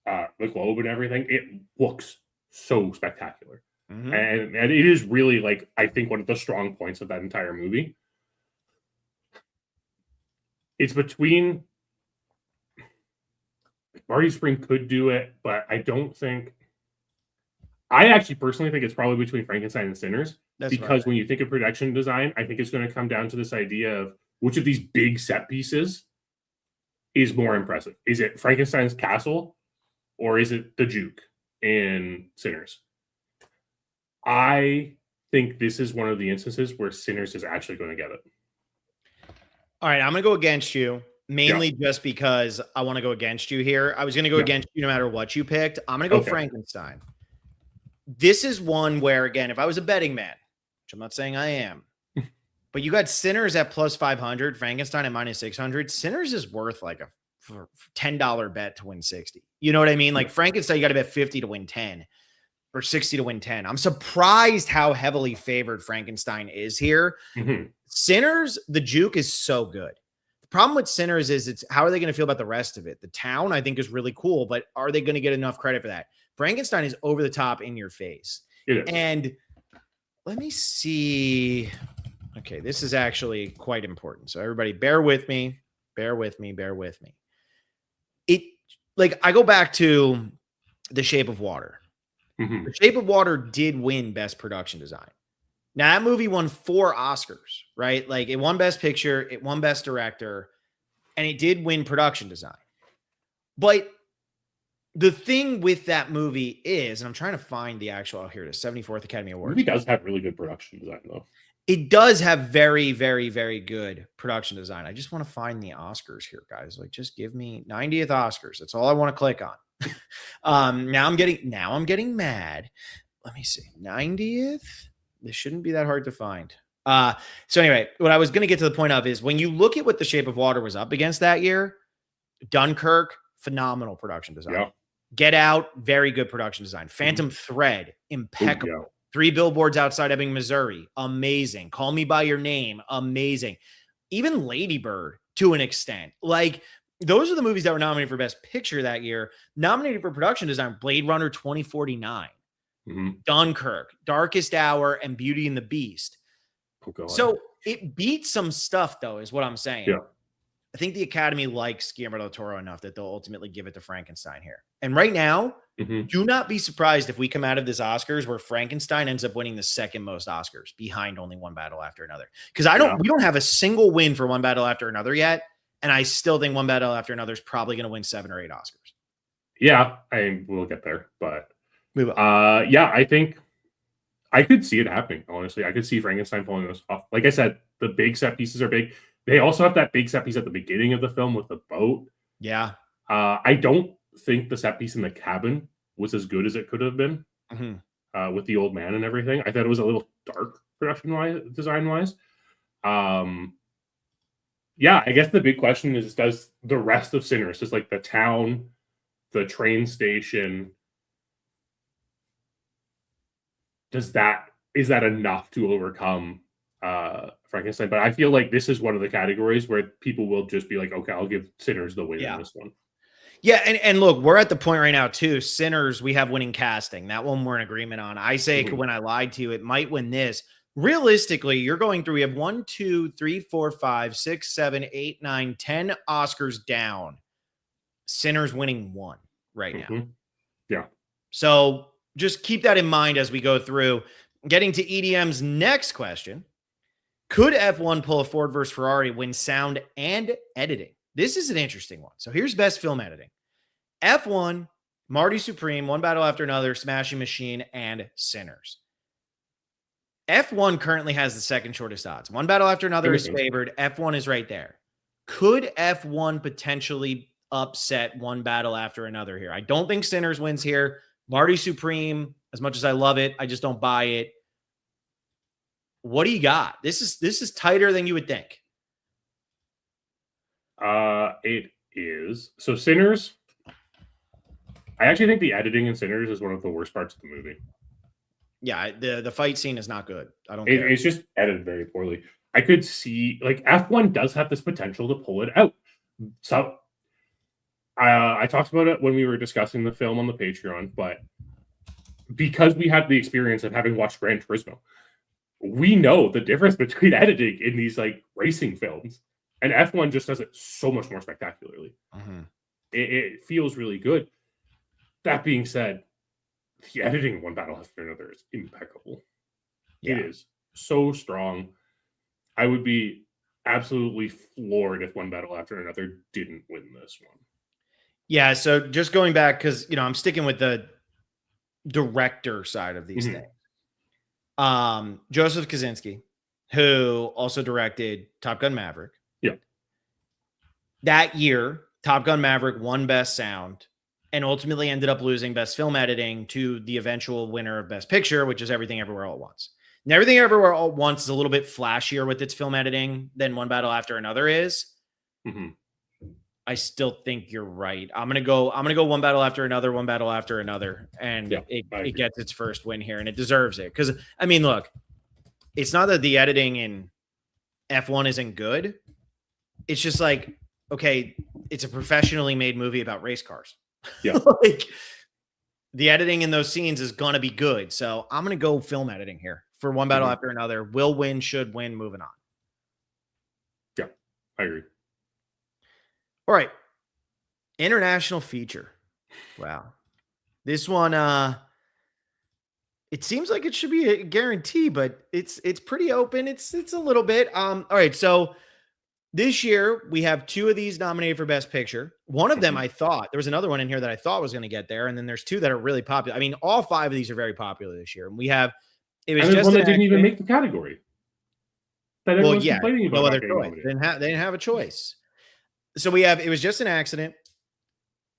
the globe and everything, it looks so spectacular. And it is really like, I think one of the strong points of that entire movie. It's between Marty Supreme could do it, but I don't think. I actually personally think it's probably between Frankenstein and Sinners. Because when you think of production design, I think it's going to come down to this idea of which of these big set pieces is more impressive? Is it Frankenstein's castle or is it the Juke in Sinners? I think this is one of the instances where Sinners is actually going to get it. All right, I'm going to go against you, mainly just because I want to go against you here. I was going to go against you no matter what you picked. I'm going to go Frankenstein. This is one where, again, if I was a betting man, which I'm not saying I am, but you got Sinners at plus 500, Frankenstein at minus 600. Sinners is worth like a $10 bet to win 60. You know what I mean? Like Frankenstein, you got to bet 50 to win 10 or 60 to win 10. I'm surprised how heavily favored Frankenstein is here. Sinners, the Juke is so good. The problem with Sinners is it's how are they going to feel about the rest of it? The town, I think, is really cool, but are they going to get enough credit for that? Frankenstein is over the top in your face. And let me see. Okay, this is actually quite important. So everybody bear with me. Bear with me. Bear with me. I go back to The Shape of Water. The Shape of Water did win Best Production Design. Now, that movie won 4 Oscars, right? Like, it won Best Picture, it won Best Director, and it did win Production Design. But the thing with that movie is, and I'm trying to find the actual, here it is, 74th Academy Awards. The movie does have really good production design, though. It does have very, very, very good production design. I just want to find the Oscars here, guys. Like, just give me 90th Oscars. That's all I want to click on. Now I'm getting mad. Let me see. 90th. This shouldn't be that hard to find. So anyway, what I was going to get to the point of is when you look at what The Shape of Water was up against that year, Dunkirk, phenomenal production design. Yeah. Get Out, very good production design. Phantom Thread, impeccable. 3 Billboards Outside Ebbing, Missouri, amazing. Call Me by Your Name, amazing. Even Lady Bird, to an extent. Like, those are the movies that were nominated for Best Picture that year. Nominated for production design, Blade Runner 2049, Dunkirk, Darkest Hour, and Beauty and the Beast. So it beats some stuff, though, is what I'm saying. Yeah. I think the Academy likes Guillermo del Toro enough that they'll ultimately give it to Frankenstein here. And right now, do not be surprised if we come out of this Oscars where Frankenstein ends up winning the second most Oscars behind only One Battle After Another. Because we don't have a single win for One Battle After Another yet. And I still think One Battle After Another is probably going to win 7 or 8 Oscars. Yeah, we'll get there. But I think I could see it happening, honestly. I could see Frankenstein pulling this off. Like I said, the big set pieces are big. They also have that big set piece at the beginning of the film with the boat. Yeah. I don't think the set piece in the cabin was as good as it could have been with the old man and everything. I thought it was a little dark production-wise, design-wise. I guess the big question is, does the rest of Sinners, just like the town, the train station, is that enough to overcome Frankenstein? But I feel like this is one of the categories where people will just be like, okay, I'll give Sinners the win in this one. Yeah, and look, we're at the point right now too. Sinners, we have winning casting. That one we're in agreement on. I say it could win I Lied to You. It might win this. Realistically, you're going through, we have 1, 2, 3, 4, 5, 6, 7, 8, 9, 10 Oscars down. Sinners winning 1 right now. Yeah. So just keep that in mind as we go through. Getting to EDM's next question. Could F1 pull a Ford versus Ferrari, win sound and editing? This is an interesting one. So here's best film editing. F1, Marty Supreme, One Battle After Another, Smashing Machine, and Sinners. F1 currently has the second shortest odds. One Battle After Another is favored. F1 is right there. Could F1 potentially upset One Battle After Another here? I don't think Sinners wins here. Marty Supreme, as much as I love it, I just don't buy it. What do you got? This is tighter than you would think. It is. So Sinners, I actually think the editing in Sinners is one of the worst parts of the movie. Yeah, the fight scene is not good. I don't care. It's just edited very poorly. I could see, like, F1 does have this potential to pull it out. So I talked about it when we were discussing the film on the Patreon, but because we had the experience of having watched Gran Turismo, we know the difference between editing in these like racing films, and F1 just does it so much more spectacularly. It feels really good. That being said, the editing of One Battle After Another is impeccable. It is so strong. I would be absolutely floored if One Battle After Another didn't win this one. Yeah, so just going back, because I'm sticking with the director side of these things. Joseph Kosinski, who also directed Top Gun Maverick. Yeah. That year, Top Gun Maverick won Best Sound and ultimately ended up losing Best Film Editing to the eventual winner of Best Picture, which is Everything Everywhere All at Once. And Everything Everywhere All at Once is a little bit flashier with its film editing than One Battle After Another is. I still think you're right. I'm gonna go One Battle After Another, One Battle After Another, and it gets its first win here, and it deserves it. Because I mean, look, it's not that the editing in F1 isn't good. It's just like, okay, it's a professionally made movie about race cars. Yeah. Like, the editing in those scenes is gonna be good. So I'm gonna go film editing here for One Battle After Another. Will win, should win, moving on. Yeah, I agree. All right. International feature. Wow. This one, it seems like it should be a guarantee, but it's pretty open. It's a little bit. All right. So this year we have 2 of these nominated for Best Picture. One of them, I thought there was another one in here that I thought was going to get there, and then there's 2 that are really popular. I mean, all 5 of these are very popular this year. And we have it was just one that didn't even make the category. That everyone's complaining about. No other choice. They didn't have a choice. So we have It Was Just an Accident,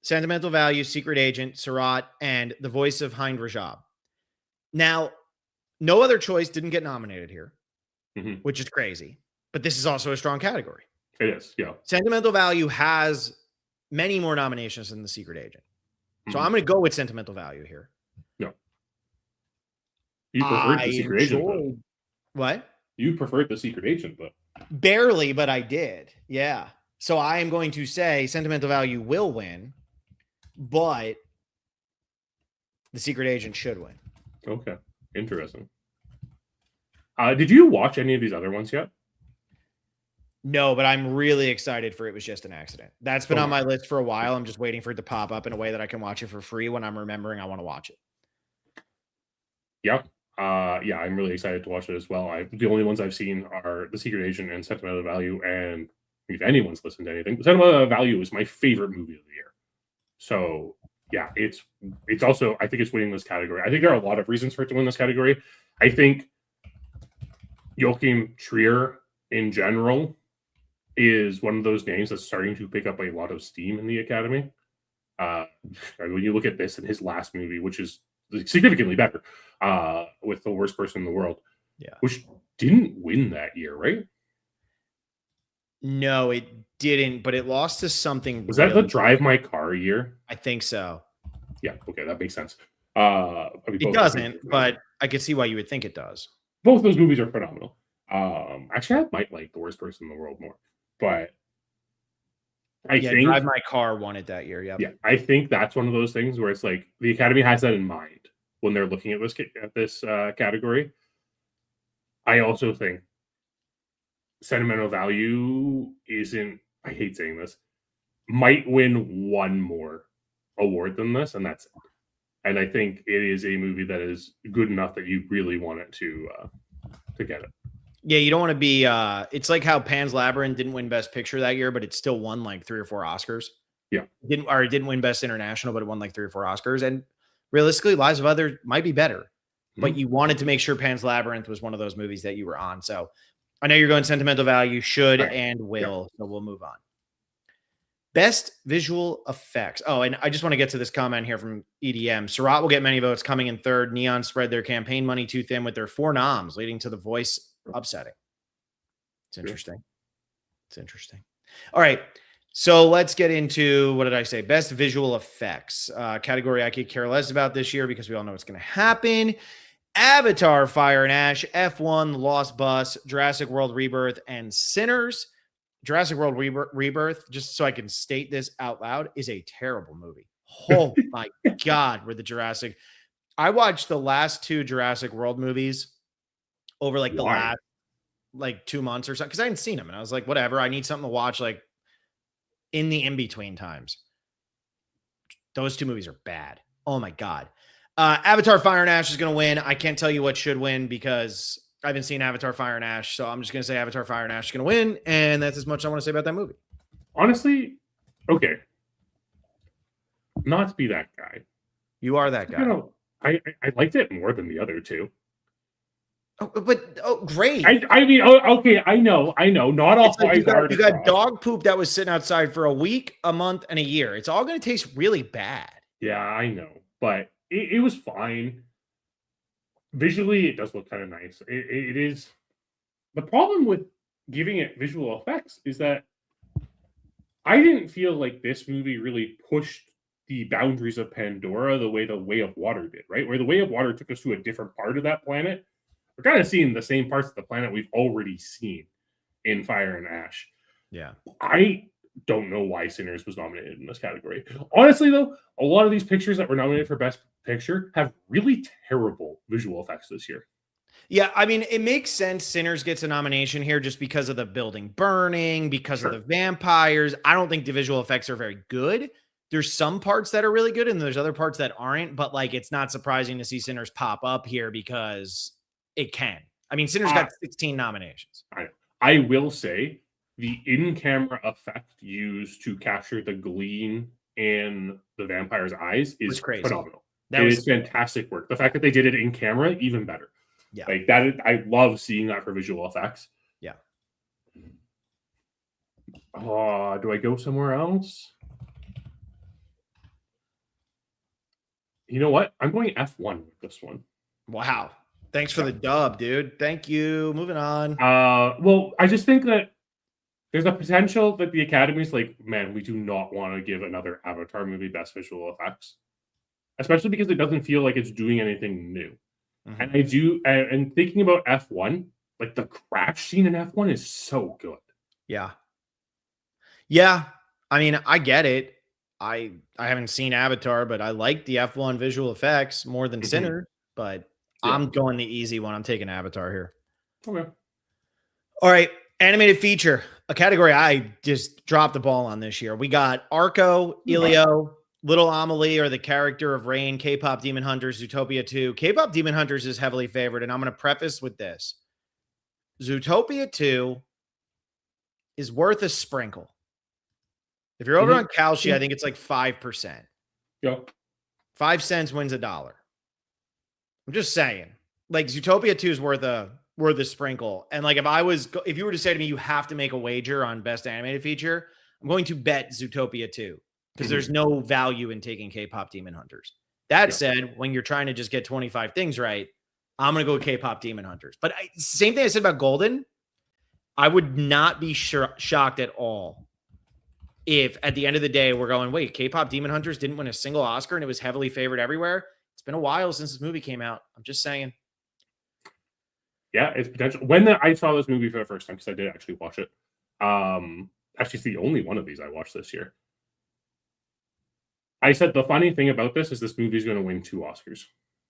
Sentimental Value, Secret Agent, Surat, and The Voice of Hind Rajab. Now, no other choice didn't get nominated here, which is crazy. But this is also a strong category. It is, yeah. Sentimental Value has many more nominations than The Secret Agent. So I'm going to go with Sentimental Value here. No. You preferred The Secret Agent, though. What? You preferred The Secret Agent, but barely, but I did. Yeah. So I am going to say Sentimental Value will win, but The Secret Agent should win. Okay. Interesting. Did you watch any of these other ones yet? No, but I'm really excited for It Was Just an Accident. That's been on my list for a while. I'm just waiting for it to pop up in a way that I can watch it for free when I'm remembering I want to watch it. Yeah. Yeah, I'm really excited to watch it as well. The only ones I've seen are The Secret Agent and Sentimental Value, and if anyone's listened to anything, Sentimental Value is my favorite movie of the year. So yeah, it's also, I think it's winning this category. I think there are a lot of reasons for it to win this category. I think Joachim Trier in general is one of those names that's starting to pick up a lot of steam in the Academy. When you look at this and his last movie, which is significantly better, with The Worst Person in the World, which didn't win that year, right? No, it didn't, but it lost to something. Was that the Drive My Car year? I think so. Yeah, okay, that makes sense. It doesn't, but I could see why you would think it does. Both those movies are phenomenal. Actually, I might like The Worst Person in the World more, but I think Drive My Car won it that year. Yep. Yeah, I think that's one of those things where it's like the Academy has that in mind when they're looking at this category. I also think Sentimental Value isn't, I hate saying this, might win one more award than this, and that's it. And I think it is a movie that is good enough that you really want it to get it. Yeah, you don't want to be it's like how Pan's Labyrinth didn't win Best Picture that year, but it still won like 3 or 4 Oscars. Yeah. It didn't win Best International, but it won like 3 or 4 Oscars. And realistically, Lives of Others might be better. But you wanted to make sure Pan's Labyrinth was one of those movies that you were on. So I know you're going Sentimental Value, should and will. So we'll move on. Best visual effects. Oh, and I just want to get to this comment here from EDM. Surat will get many votes, coming in third. Neon spread their campaign money too thin with their 4 noms, leading to The Voice upsetting. It's interesting. It's interesting. All right. So let's get into, what did I say? Best visual effects. Category I could care less about this year because we all know what's going to happen. Avatar, Fire and Ash, F1, Lost Bus, Jurassic World Rebirth, and Sinners. Jurassic World Rebirth, just so I can state this out loud, is a terrible movie. Oh my God, were the Jurassic. I watched the last 2 Jurassic World movies over like the last like 2 months or something, because I hadn't seen them. And I was like, whatever, I need something to watch like in the in-between times. Those 2 movies are bad. Oh my God. Avatar, Fire and Ash is going to win. I can't tell you what should win because I haven't seen Avatar Fire and Ash, so I'm just going to say Avatar Fire and Ash is going to win, and that's as much as I want to say about that movie. Honestly, okay. Not to be that guy. You are that guy. I liked it more than the other two. Great. I mean, okay, I know. Not all like you got dog poop that was sitting outside for a week, a month, and a year. It's all going to taste really bad. Yeah, I know, but it was fine. Visually, it does look kind of nice. It is. The problem with giving it visual effects is that I didn't feel like this movie really pushed the boundaries of Pandora the way of Water did, right? Where the Way of Water took us to a different part of that planet. We're kind of seeing the same parts of the planet we've already seen in Fire and Ash. Yeah. I don't know why Sinners was nominated in this category. Honestly, though, a lot of these pictures that were nominated for Best Picture have really terrible visual effects this year. Yeah, I mean, it makes sense Sinners gets a nomination here just because of the building burning, because of the vampires. I don't think the visual effects are very good. There's some parts that are really good and there's other parts that aren't, but like it's not surprising to see Sinners pop up here because it can. I mean, Sinners got 16 nominations. I will say the in-camera effect used to capture the gleam in the vampire's eyes is phenomenal. It is fantastic work. The fact that they did it in camera, even better. Yeah. Like that, I love seeing that for visual effects. Yeah. Do I go somewhere else? You know what? I'm going F1 with this one. Wow. Thanks for the dub, dude. Thank you. Moving on. Well, I just think that there's a potential that the Academy's like, man, we do not want to give another Avatar movie Best Visual Effects. Especially because it doesn't feel like it's doing anything new. Mm-hmm. And I do, and thinking about F1, like the crash scene in F1 is so good. Yeah. Yeah. I mean, I get it. I haven't seen Avatar, but I like the F1 visual effects more than Sinner, but I'm going the easy one. I'm taking Avatar here. Okay. All right. Animated feature, a category I just dropped the ball on this year. We got Arco, Elio, Little Amelie, or the character of Rain, K-pop Demon Hunters, Zootopia 2. K-pop Demon Hunters is heavily favored, and I'm going to preface with this. Zootopia 2 is worth a sprinkle. If you're over on Kalshi, I think it's like 5%. Yep. 5 cents wins $1. I'm just saying. Like Zootopia 2 is worth a sprinkle. And like if you were to say to me, you have to make a wager on best animated feature, I'm going to bet Zootopia 2 because there's no value in taking K-pop Demon Hunters. That said, when you're trying to just get 25 things right, I'm going to go with K-pop Demon Hunters. But same thing I said about Golden. I would not be shocked at all if at the end of the day we're going, wait, K-pop Demon Hunters didn't win a single Oscar and it was heavily favored everywhere. It's been a while since this movie came out. I'm just saying. Yeah, it's potential. When I saw this movie for the first time, because I did actually watch it. Actually, it's the only one of these I watched this year. I said the funny thing about this is this movie is going to win 2 Oscars.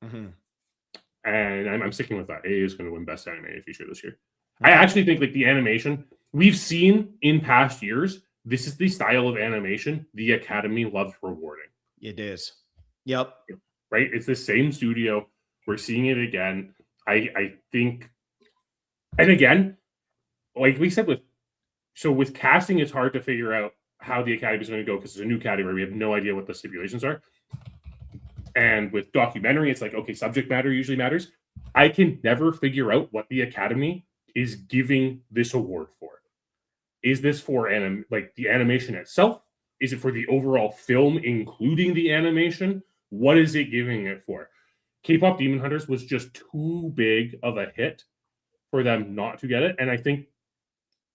Mm-hmm. And I'm sticking with that. A is going to win Best Animated Feature this year. Mm-hmm. I actually think like the animation we've seen in past years, this is the style of animation the Academy loves rewarding. It is. Yep. Right? It's the same studio. We're seeing it again. I think, and again, like we said with casting, it's hard to figure out how the Academy is going to go because it's a new category. We have no idea what the stipulations are. And with documentary, it's like, okay, subject matter usually matters. I can never figure out what the Academy is giving this award for. Is this for the animation itself? Is it for the overall film, including the animation? What is it giving it for? K-pop Demon Hunters was just too big of a hit for them not to get it. And I think,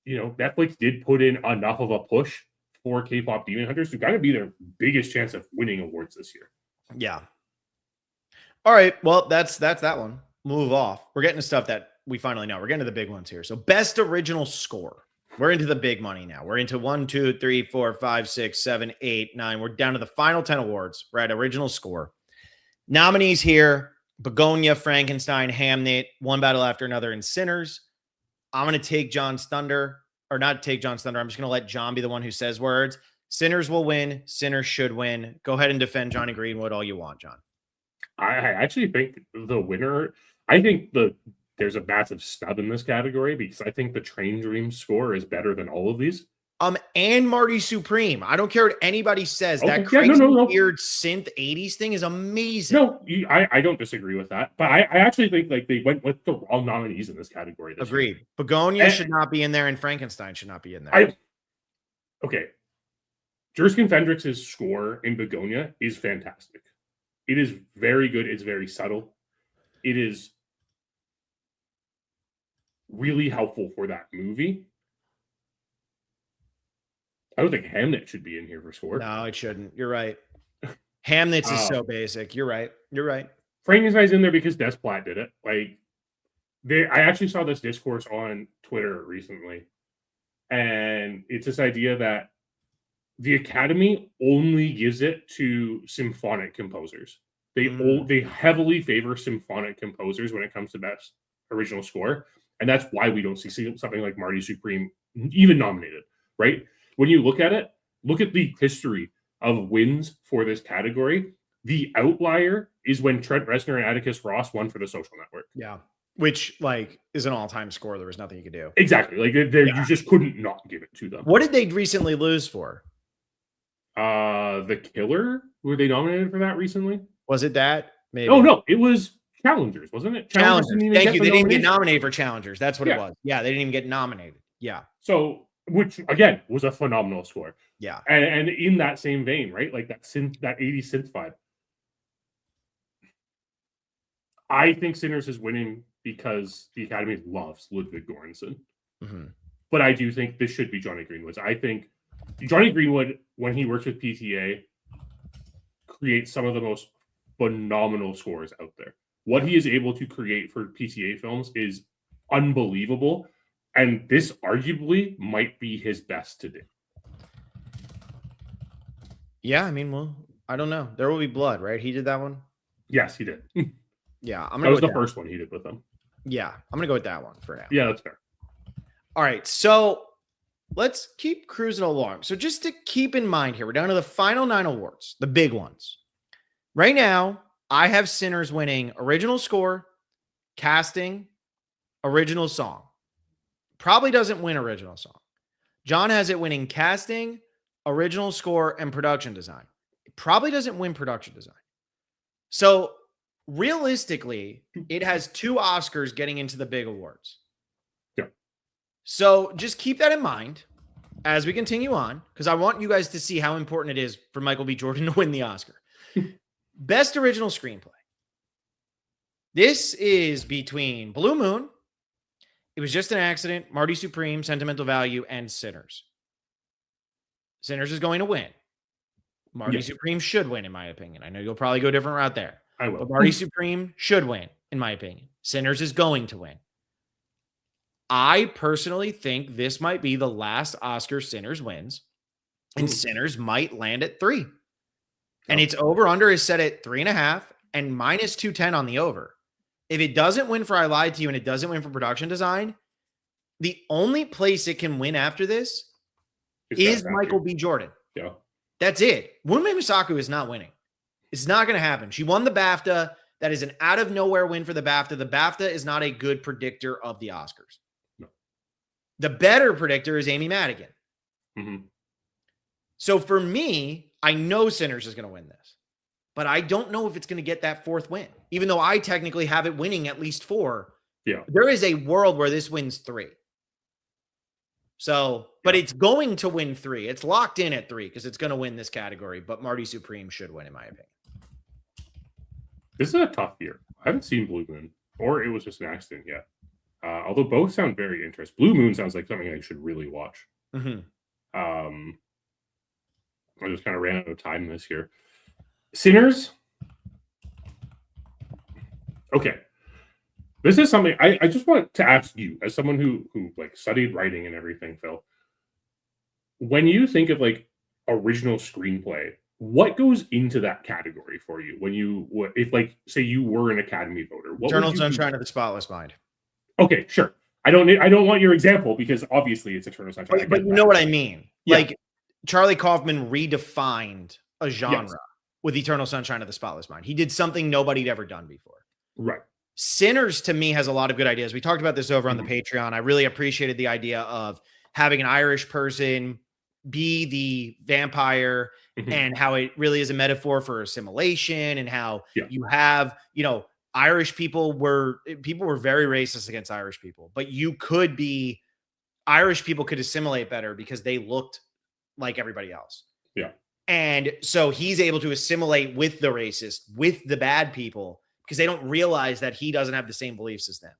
Netflix did put in enough of a push for K-pop Demon Hunters to kind of be their biggest chance of winning awards this year. Yeah. All right. Well, that's that one. Move off. We're getting to stuff that we finally know. We're getting to the big ones here. So best original score. We're into the big money now. We're into 1, 2, 3, 4, 5, 6, 7, 8, 9. We're down to the final 10 awards. We're at original score. Nominees here: Begonia, Frankenstein, Hamnet, One Battle After Another, and Sinners. I'm going to take John's thunder, or not take John's thunder. I'm just going to let John be the one who says words. Sinners will win. Sinners should win. Go ahead and defend Johnny Greenwood all you want, John. I actually think the winner, I think the there's a massive snub in this category because I think the Train Dream score is better than all of these. And Marty Supreme. I don't care what anybody says. Okay. That crazy No. weird synth 80s thing is amazing. No, I don't disagree with that. But I actually think like they went with the wrong nominees in this category this Agreed. year. Begonia should not be in there, and Frankenstein should not be in there. Okay. Jerskin Fendrix's score in Begonia is fantastic. It is very good. It's very subtle. It is really helpful for that movie. I don't think Hamnet should be in here for score. No, it shouldn't. You're right. Hamnets is so basic. You're right. You're right. Frankenstein's in there because Desplat did it. Like, I actually saw this discourse on Twitter recently, and it's this idea that the Academy only gives it to symphonic composers. They heavily favor symphonic composers when it comes to best original score, and that's why we don't see something like Marty Supreme even nominated, right? When you look at it, look at the history of wins for this category. The outlier is when Trent Reznor and Atticus Ross won for The Social Network. Yeah. Which, like, is an all-time score. There was nothing you could do. Exactly. Like, you just couldn't not give it to them. What did they recently lose for? The Killer? Were they nominated for that recently? Was it that? Maybe. Oh, no. It was Challengers, wasn't it? Challengers. Thank you. They didn't get nominated for Challengers. That's what it was. Yeah, they didn't even get nominated. Yeah. So, which, again, was a phenomenal score. Yeah. And in that same vein, right? Like that 80s synth vibe. I think Sinners is winning because the Academy loves Ludwig Göransson. Mm-hmm. But I do think this should be Johnny Greenwood's. I think Johnny Greenwood, when he works with PTA, creates some of the most phenomenal scores out there. What he is able to create for PTA films is unbelievable. And this arguably might be his best to date. Yeah, I mean, well, I don't know. There Will Be Blood, right? He did that one? Yes, he did. Yeah, I'm gonna that was the first one he did with them. Yeah, I'm gonna go with that one for now. Yeah, that's fair. All right, so let's keep cruising along. So just to keep in mind here, we're down to the final 9 awards, the big ones. Right now, I have Sinners winning original score, casting, original song. Probably doesn't win original song. John has it winning casting, original score, and production design. It probably doesn't win production design. So realistically, it has 2 Oscars getting into the big awards. Yeah. So just keep that in mind as we continue on, because I want you guys to see how important it is for Michael B. Jordan to win the Oscar. Best original screenplay. This is between Blue Moon, It Was Just an Accident, Marty Supreme, Sentimental Value, and Sinners. Sinners is going to win. Marty Supreme should win, in my opinion. I know you'll probably go a different route there. I will. But Marty Supreme should win, in my opinion. Sinners is going to win. I personally think this might be the last Oscar Sinners wins, and Sinners might land at 3. And its over-under is set at 3.5 and minus 210 on the over. If it doesn't win for I Lied to You and it doesn't win for production design, the only place it can win after this is Michael B. Jordan. Yeah. That's it. Wunmi Mosaku is not winning. It's not going to happen. She won the BAFTA. That is an out-of-nowhere win for the BAFTA. The BAFTA is not a good predictor of the Oscars. No. The better predictor is Amy Madigan. Mm-hmm. So for me, I know Sinners is going to win this. But I don't know if it's going to get that 4th win. Even though I technically have it winning at least 4. Yeah. There is a world where this wins 3. So, but it's going to win 3. It's locked in at 3 because it's going to win this category. But Marty Supreme should win, in my opinion. This is a tough year. I haven't seen Blue Moon, or It Was Just an Accident yet. Although both sound very interesting. Blue Moon sounds like something I should really watch. Mm-hmm. I just kind of ran out of time this year. Sinners. Okay. This is something I just want to ask you, as someone who like studied writing and everything, Phil. When you think of like original screenplay, what goes into that category for you? When you, if like, say you were an Academy voter, what Eternal Sunshine of the Spotless Mind. Okay, sure. I don't want your example because obviously it's Eternal Sunshine. But you know what I mean. Yeah. Like Charlie Kaufman redefined a genre with Eternal Sunshine of the Spotless Mind. He did something nobody'd ever done before. Right. Sinners to me has a lot of good ideas. We talked about this over on the Patreon. I really appreciated the idea of having an Irish person be the vampire and how it really is a metaphor for assimilation, and how you have, Irish people were very racist against Irish people, but Irish people could assimilate better because they looked like everybody else. Yeah. And so he's able to assimilate with the racist, with the bad people, because they don't realize that he doesn't have the same beliefs as them.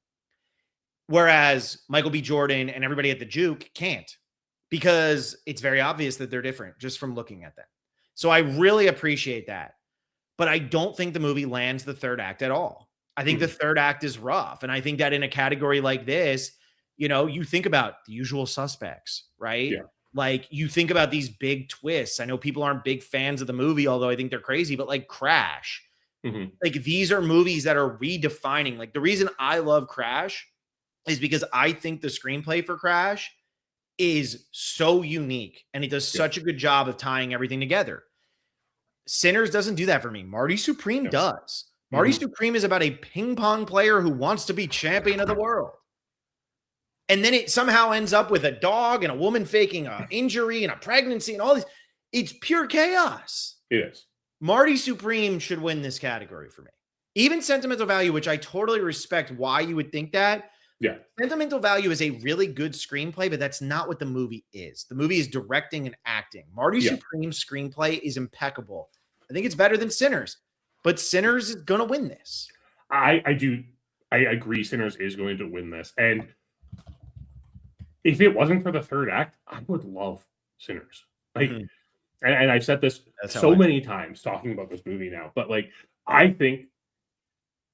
Whereas Michael B. Jordan and everybody at the Juke can't, because it's very obvious that they're different just from looking at them. So I really appreciate that. But I don't think the movie lands the third act at all. I think the third act is rough. And I think that in a category like this, you think about The Usual Suspects, right? Yeah. Like, you think about these big twists. I know people aren't big fans of the movie, although I think they're crazy, but like Crash, like these are movies that are redefining. Like, the reason I love Crash is because I think the screenplay for Crash is so unique and it does such a good job of tying everything together. Sinners doesn't do that for me. Marty Supreme does. Marty Supreme is about a ping pong player who wants to be champion of the world. And then it somehow ends up with a dog and a woman faking an injury and a pregnancy and all this. It's pure chaos. It is. Marty Supreme should win this category for me. Even Sentimental Value, which I totally respect why you would think that. Yeah. Sentimental Value is a really good screenplay, but that's not what the movie is. The movie is directing and acting. Marty Supreme's screenplay is impeccable. I think it's better than Sinners, but Sinners is going to win this. I agree. Sinners is going to win this. And if it wasn't for the third act, I would love Sinners. Like, and I've said this so many times talking about this movie now, but like, I think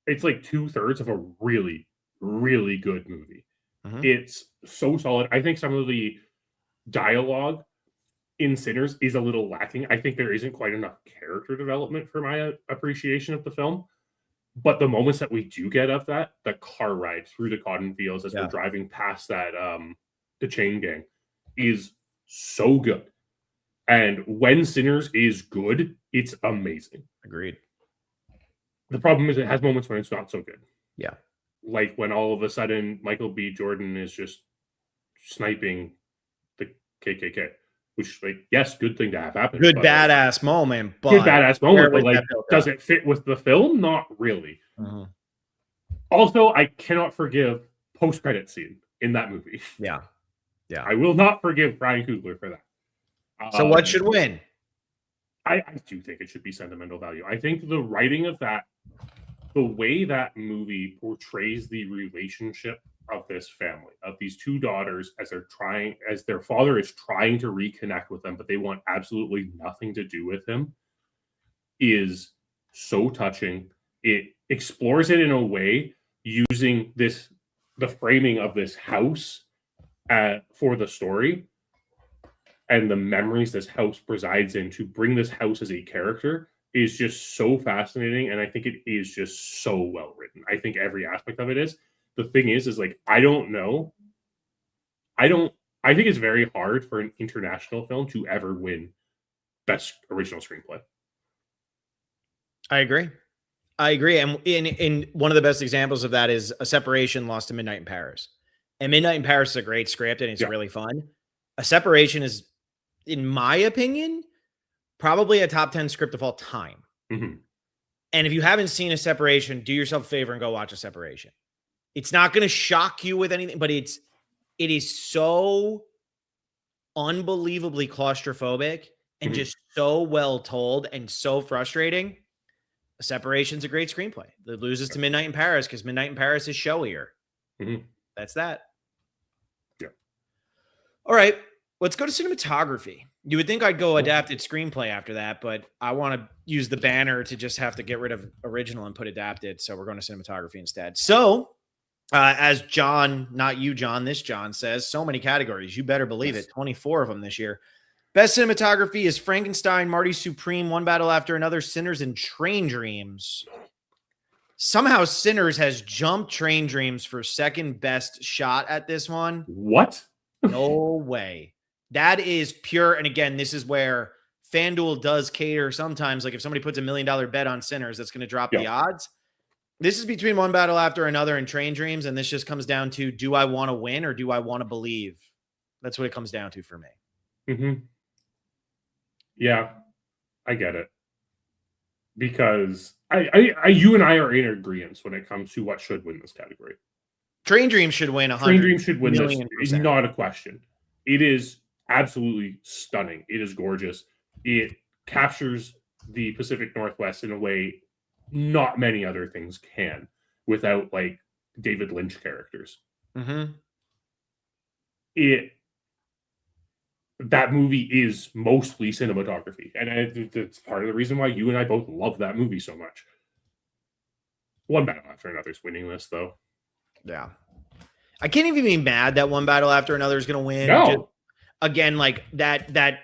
it's like 2/3 of a really, really good movie. It's so solid. I think some of the dialogue in Sinners is a little lacking. I think there isn't quite enough character development for my appreciation of the film. But the moments that we do get of that, the car ride through the cotton fields as we're driving past that, the chain gang, is so good. And when Sinners is good, it's amazing. Agreed. The problem is it has moments when it's not so good. Yeah. Like when all of a sudden Michael B. Jordan is just sniping the KKK. Which, like, yes, good thing to have happen. Good badass moment, but like, does it fit with the film? Not really. Also, I cannot forgive post-credit scene in that movie. Yeah. I will not forgive Brian Coogler for that. So what should win? I do think it should be Sentimental Value. I think the writing of that, the way that movie portrays the relationship of this family, of these two daughters, as their father is trying to reconnect with them, but they want absolutely nothing to do with him, is so touching. It explores it in a way using the framing of this house for the story and the memories this house presides in, to bring this house as a character is just so fascinating. And I think it is just so well written. I think every aspect of it is. The thing is like, I don't know. I think it's very hard for an international film to ever win Best Original Screenplay. I agree. And in one of the best examples of that is A Separation lost to Midnight in Paris. And Midnight in Paris is a great script and it's really fun. A Separation is, in my opinion, probably a top 10 script of all time. And if you haven't seen A Separation, do yourself a favor and go watch A Separation. It's not going to shock you with anything, but it is so unbelievably claustrophobic and just so well told and so frustrating. A Separation's a great screenplay. It loses to Midnight in Paris because Midnight in Paris is showier. That's that. Yeah. All right. Let's go to cinematography. You would think I'd go adapted screenplay after that, but I want to use the banner to just have to get rid of original and put adapted. So we're going to cinematography instead. So as John, not you, John, this John says, so many categories. You better believe it. 24 of them this year. Best cinematography is Frankenstein, Marty Supreme, One Battle After Another, Sinners, and Train Dreams. Somehow Sinners has jumped Train Dreams for second best shot at this one. What? No way. That is pure. And again, this is where FanDuel does cater sometimes. Like if somebody puts $1 million bet on Sinners, that's going to drop the odds. This is between One Battle After Another and Train Dreams, and this just comes down to, do I want to win or do I want to believe? That's what it comes down to for me. Mm-hmm. Yeah, I get it. Because you and I are in agreement when it comes to what should win this category. Train Dreams should win. Train Dreams should win this. It's %. not a question. It is absolutely stunning. It is gorgeous. It captures the Pacific Northwest in a way not many other things can, without like David Lynch characters. Mm-hmm. That movie is mostly cinematography, and it's part of the reason why you and I both love that movie so much. One Battle After Another is winning this, though. Yeah, I can't even be mad that One Battle After Another is going to win. No. Just, again, like that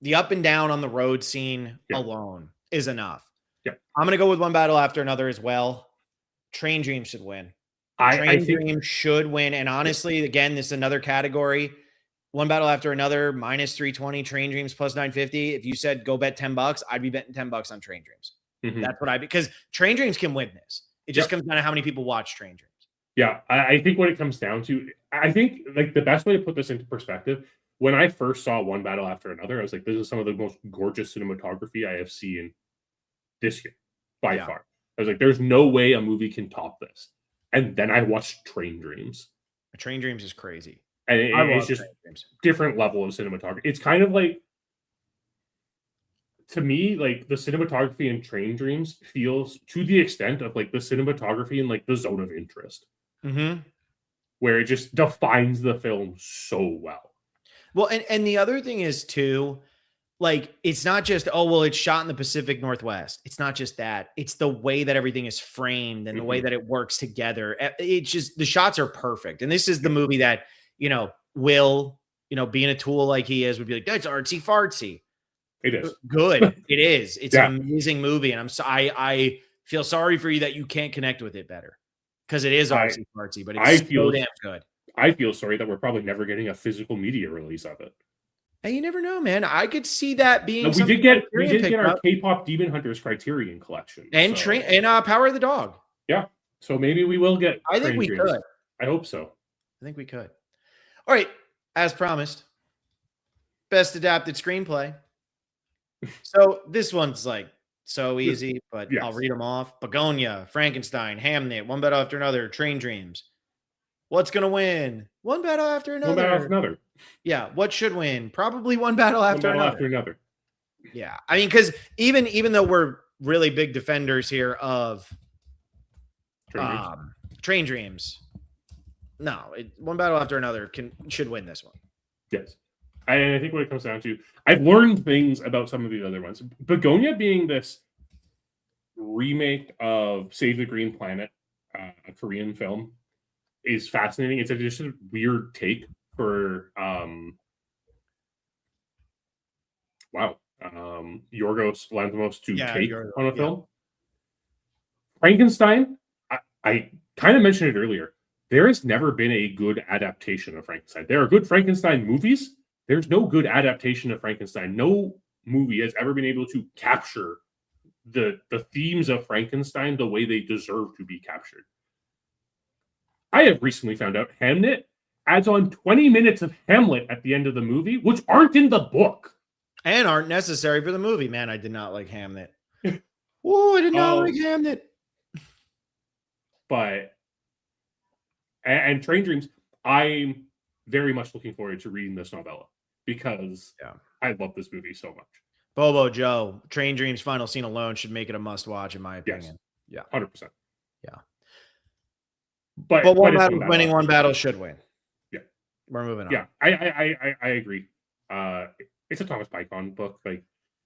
the up and down on the road scene alone is enough. Yeah, I'm going to go with One Battle After Another as well. Train Dreams should win. Train Dreams should win, and honestly, again, this is another category. One Battle After Another minus 320, Train Dreams plus 950. If you said go bet $10, I'd be betting $10 on Train Dreams. Mm-hmm. That's what because Train Dreams can win this. It just comes down to how many people watch Train Dreams. Yeah, I think what it comes down to, I think like the best way to put this into perspective, when I first saw One Battle After Another, I was like, this is some of the most gorgeous cinematography I have seen this year by far. I was like, there's no way a movie can top this. And then I watched Train Dreams. Train Dreams is crazy. And it's just different level of cinematography. It's kind of like, to me, like the cinematography in Train Dreams feels to the extent of like the cinematography in like The Zone of Interest. Mm-hmm. Where it just defines the film so well. Well, and the other thing is too, like, it's not just, oh, well, it's shot in the Pacific Northwest. It's not just that. It's the way that everything is framed and the way that it works together. It's just, the shots are perfect. And this is the movie that, Will, being a tool like he is, would be like, that's artsy fartsy. It is. Good. It is. It's an amazing movie. And I feel sorry for you that you can't connect with it better. Because it is artsy fartsy, but it's so damn good. I feel sorry that we're probably never getting a physical media release of it. Hey, you never know, man. I could see that being. No, we did get our K-pop Demon Hunters Criterion collection and Power of the Dog. Yeah, so maybe we will get. I think we could. I hope so. I think we could. All right, as promised, best adapted screenplay. So this one's like so easy, but I'll read them off. Begonia, Frankenstein, Hamnet, One Battle After Another, Train Dreams. What's going to win? One Battle After Another. One Battle After Another. Yeah. What should win? Probably One Battle After Another. Yeah. I mean, because even though we're really big defenders here of Train Dreams, no, One Battle After Another should win this one. Yes. I think what it comes down to, I've learned things about some of these other ones. Begonia being this remake of Save the Green Planet, a Korean film, is fascinating. It's just a weird take for Yorgos Lanthimos to take on a film. Frankenstein, I kind of mentioned it earlier. There has never been a good adaptation of Frankenstein. There are good Frankenstein movies. There's no good adaptation of Frankenstein. No movie has ever been able to capture the themes of Frankenstein the way they deserve to be captured. I have recently found out Hamnet adds on 20 minutes of Hamlet at the end of the movie, which aren't in the book. And aren't necessary for the movie. Man, I did not like Hamnet. Oh, I did not like Hamnet. But, and Train Dreams, I'm very much looking forward to reading this novella because I love this movie so much. Bobo Joe, Train Dreams final scene alone should make it a must watch, in my opinion. Yes. Yeah. 100%. Yeah. But one battle winning, one battle should win. Yeah. We're moving on. Yeah, I agree. It's a Thomas Python book. Like,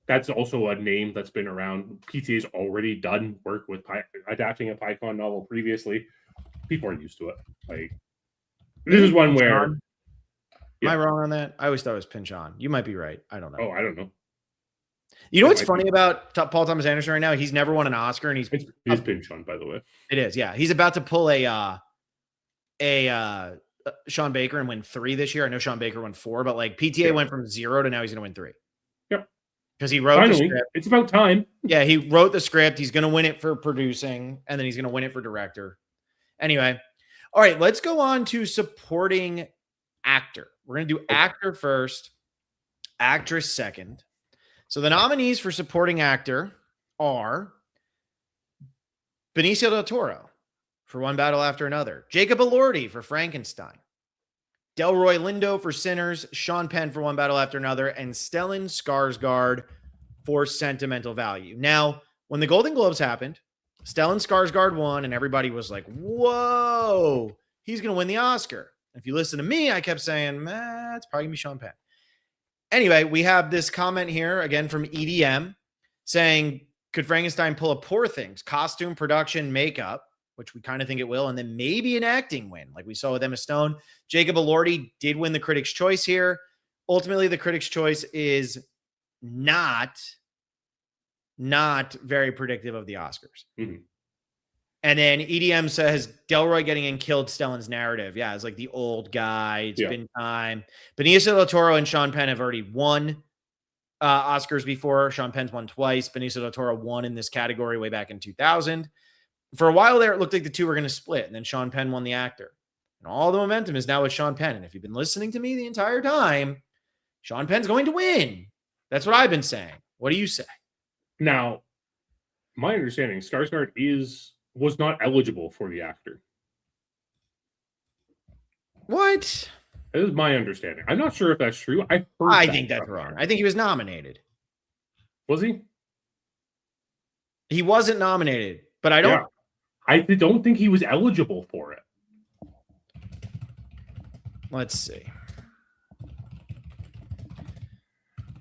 that's also a name that's been around. PTA's already done work with adapting a Python novel previously. People are used to it. Like, this is one where... Am I wrong on that? I always thought it was Pinch On. You might be right. I don't know. Oh, I don't know. You know what's funny about Paul Thomas Anderson right now? He's never won an Oscar, and he's Pinch On, by the way. It is, yeah. He's about to pull a Sean Baker and win 3 this year. I know Sean Baker won 4, but like PTA went from 0 to now he's going to win 3. Yep. because he wrote Finally, the script. it's about time. Yeah, he wrote the script. He's going to win it for producing, and then he's going to win it for director. Anyway, all right, let's go on to supporting actor. We're going to do actor first, actress second. So the nominees for supporting actor are Benicio del Toro for One Battle After Another, Jacob Elordi for Frankenstein, Delroy Lindo for Sinners, Sean Penn for One Battle After Another, and Stellan Skarsgård for Sentimental Value. Now, when the Golden Globes happened, Stellan Skarsgård won, and everybody was like, whoa, he's going to win the Oscar. If you listen to me, I kept saying, it's probably going to be Sean Penn. Anyway, we have this comment here, again, from EDM, saying, could Frankenstein pull a Poor Things? Costume, production, makeup, which we kind of think it will, and then maybe an acting win, like we saw with Emma Stone. Jacob Elordi did win the Critics' Choice here. Ultimately, the Critics' Choice is not very predictive of the Oscars. Mm-hmm. And then EDM says Delroy getting in killed Stellan's narrative. Yeah, it's like the old guy. It's been time. Benicio del Toro and Sean Penn have already won Oscars before. Sean Penn's won twice. Benicio del Toro won in this category way back in 2000. For a while there, it looked like the two were going to split, and then Sean Penn won the actor. And all the momentum is now with Sean Penn. And if you've been listening to me the entire time, Sean Penn's going to win. That's what I've been saying. What do you say? Now, my understanding, Skarsgård was not eligible for the actor. What? That is my understanding. I'm not sure if that's true. I think that's wrong. I think he was nominated. Was he? He wasn't nominated, but I don't. Yeah. I don't think he was eligible for it. Let's see.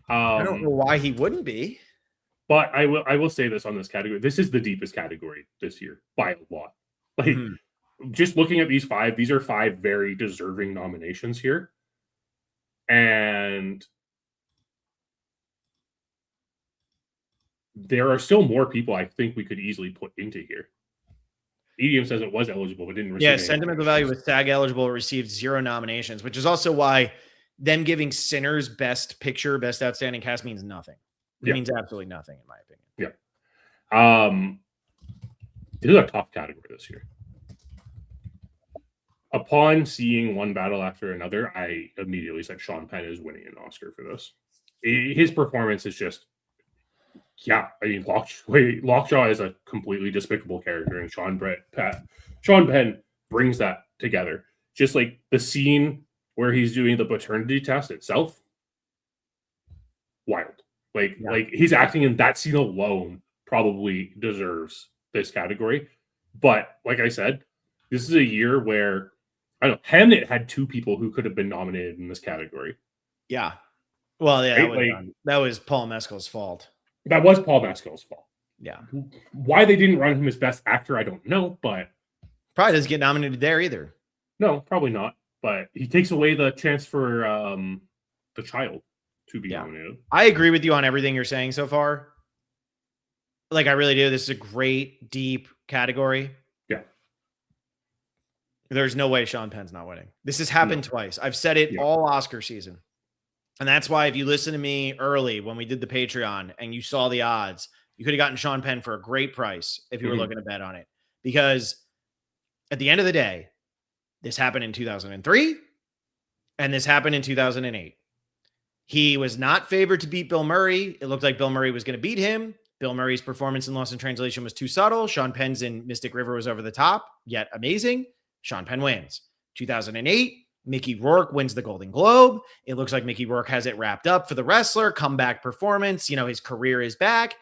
I don't know why he wouldn't be. But I will say this on this category. This is the deepest category this year by a lot. Like, just looking at these five, these are five very deserving nominations here. And there are still more people I think we could easily put into here. EDM says it was eligible, but didn't receive any Sentimental Value was SAG eligible, received 0 nominations, which is also why them giving Sinners Best Picture, Best Outstanding Cast means nothing. It means absolutely nothing, in my opinion. Yeah. This is a tough category this year. Upon seeing One Battle After Another, I immediately said Sean Penn is winning an Oscar for this. His performance is just, I mean, Lockjaw is a completely despicable character, and Sean Penn brings that together. Just like the scene where he's doing the paternity test itself, wild. Like he's acting in that scene alone probably deserves this category. But like I said, this is a year where Hamnet had 2 people who could have been nominated in this category. Yeah. Well, yeah, that was Paul Mescal's fault. That was Paul Mescal's fault. Yeah. Why they didn't run him as best actor, I don't know, but probably doesn't get nominated there either. No, probably not. But he takes away the chance for the child to be nominated. I agree with you on everything you're saying so far. Like, I really do. This is a great, deep category. Yeah. There's no way Sean Penn's not winning. This has happened twice. I've said it all Oscar season. And that's why if you listen to me early when we did the Patreon and you saw the odds, you could have gotten Sean Penn for a great price if you were looking to bet on it. Because at the end of the day, this happened in 2003 and this happened in 2008. He was not favored to beat Bill Murray. It looked like Bill Murray was going to beat him. Bill Murray's performance in Lost in Translation was too subtle. Sean Penn's in Mystic River was over the top, yet amazing. Sean Penn wins. 2008, Mickey Rourke wins the Golden Globe. It looks like Mickey Rourke has it wrapped up for the wrestler. Comeback performance. His career is back.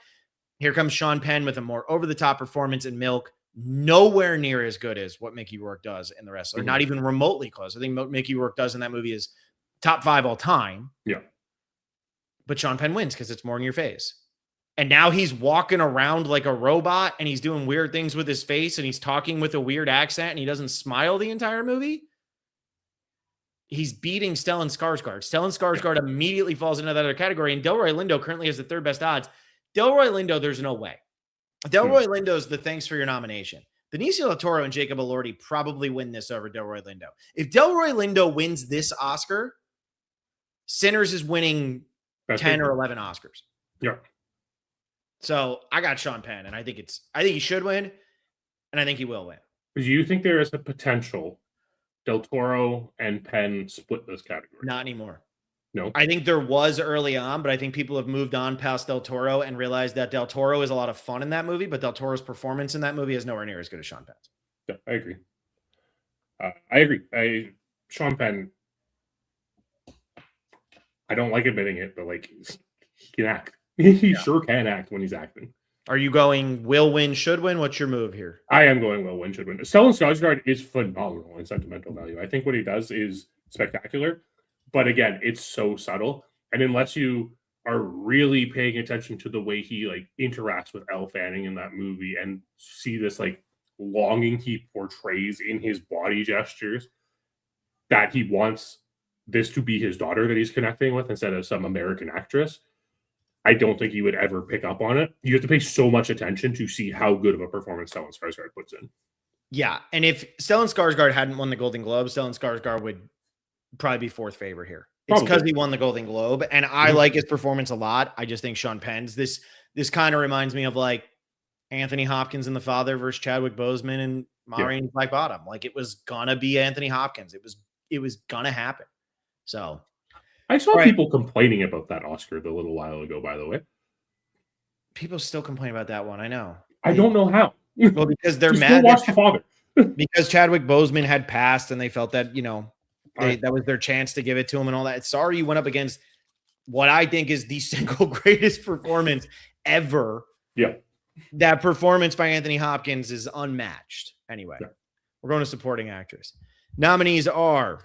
Here comes Sean Penn with a more over-the-top performance in Milk. Nowhere near as good as what Mickey Rourke does in The Wrestler. Not even remotely close. I think what Mickey Rourke does in that movie is top 5 all time. Yeah. But Sean Penn wins because it's more in your face. And now he's walking around like a robot and he's doing weird things with his face and he's talking with a weird accent and he doesn't smile the entire movie. He's beating Stellan Skarsgård. Stellan Skarsgård immediately falls into that other category. And Delroy Lindo currently has the 3rd best odds. Delroy Lindo, there's no way. Delroy Lindo's the thanks for your nomination. Benicio del Toro and Jacob Elordi probably win this over Delroy Lindo. If Delroy Lindo wins this Oscar, Sinners is winning 10 or 11 Oscars. Yeah. So I got Sean Penn, and I think he should win, and I think he will win. Do you think there is a potential Del Toro and Penn split this category? Not anymore. No. I think there was early on, but I think people have moved on past Del Toro and realized that Del Toro is a lot of fun in that movie, but Del Toro's performance in that movie is nowhere near as good as Sean Penn's. Yeah, I agree. I agree. Sean Penn, I don't like admitting it, but like he can act. He sure can act when he's acting. Are you going will win, should win? What's your move here? I am going will win, should win. Stellan Skarsgård is phenomenal in sentimental value. I think what he does is spectacular, but again, it's so subtle. And unless you are really paying attention to the way he like interacts with Elle Fanning in that movie and see this like longing he portrays in his body gestures, that he wants this to be his daughter that he's connecting with instead of some American actress, I don't think you would ever pick up on it. You have to pay so much attention to see how good of a performance Stellan Skarsgård puts in. Yeah, and if Stellan Skarsgård hadn't won the Golden Globe, Stellan Skarsgård would probably be fourth favorite here. It's because he won the Golden Globe, and I like his performance a lot. I just think Sean Penn's this kind of reminds me of like Anthony Hopkins in The Father versus Chadwick Boseman and Maureen Black Bottom. Like it was gonna be Anthony Hopkins. It was gonna happen. So I saw people complaining about that Oscar a little while ago, by the way. People still complain about that one. I know. I don't know how. Well, because they're mad. Watch The Father. Because Chadwick Boseman had passed and they felt that, that was their chance to give it to him and all that. Sorry you went up against what I think is the single greatest performance ever. Yeah. That performance by Anthony Hopkins is unmatched. Anyway, we're going to supporting actress. Nominees are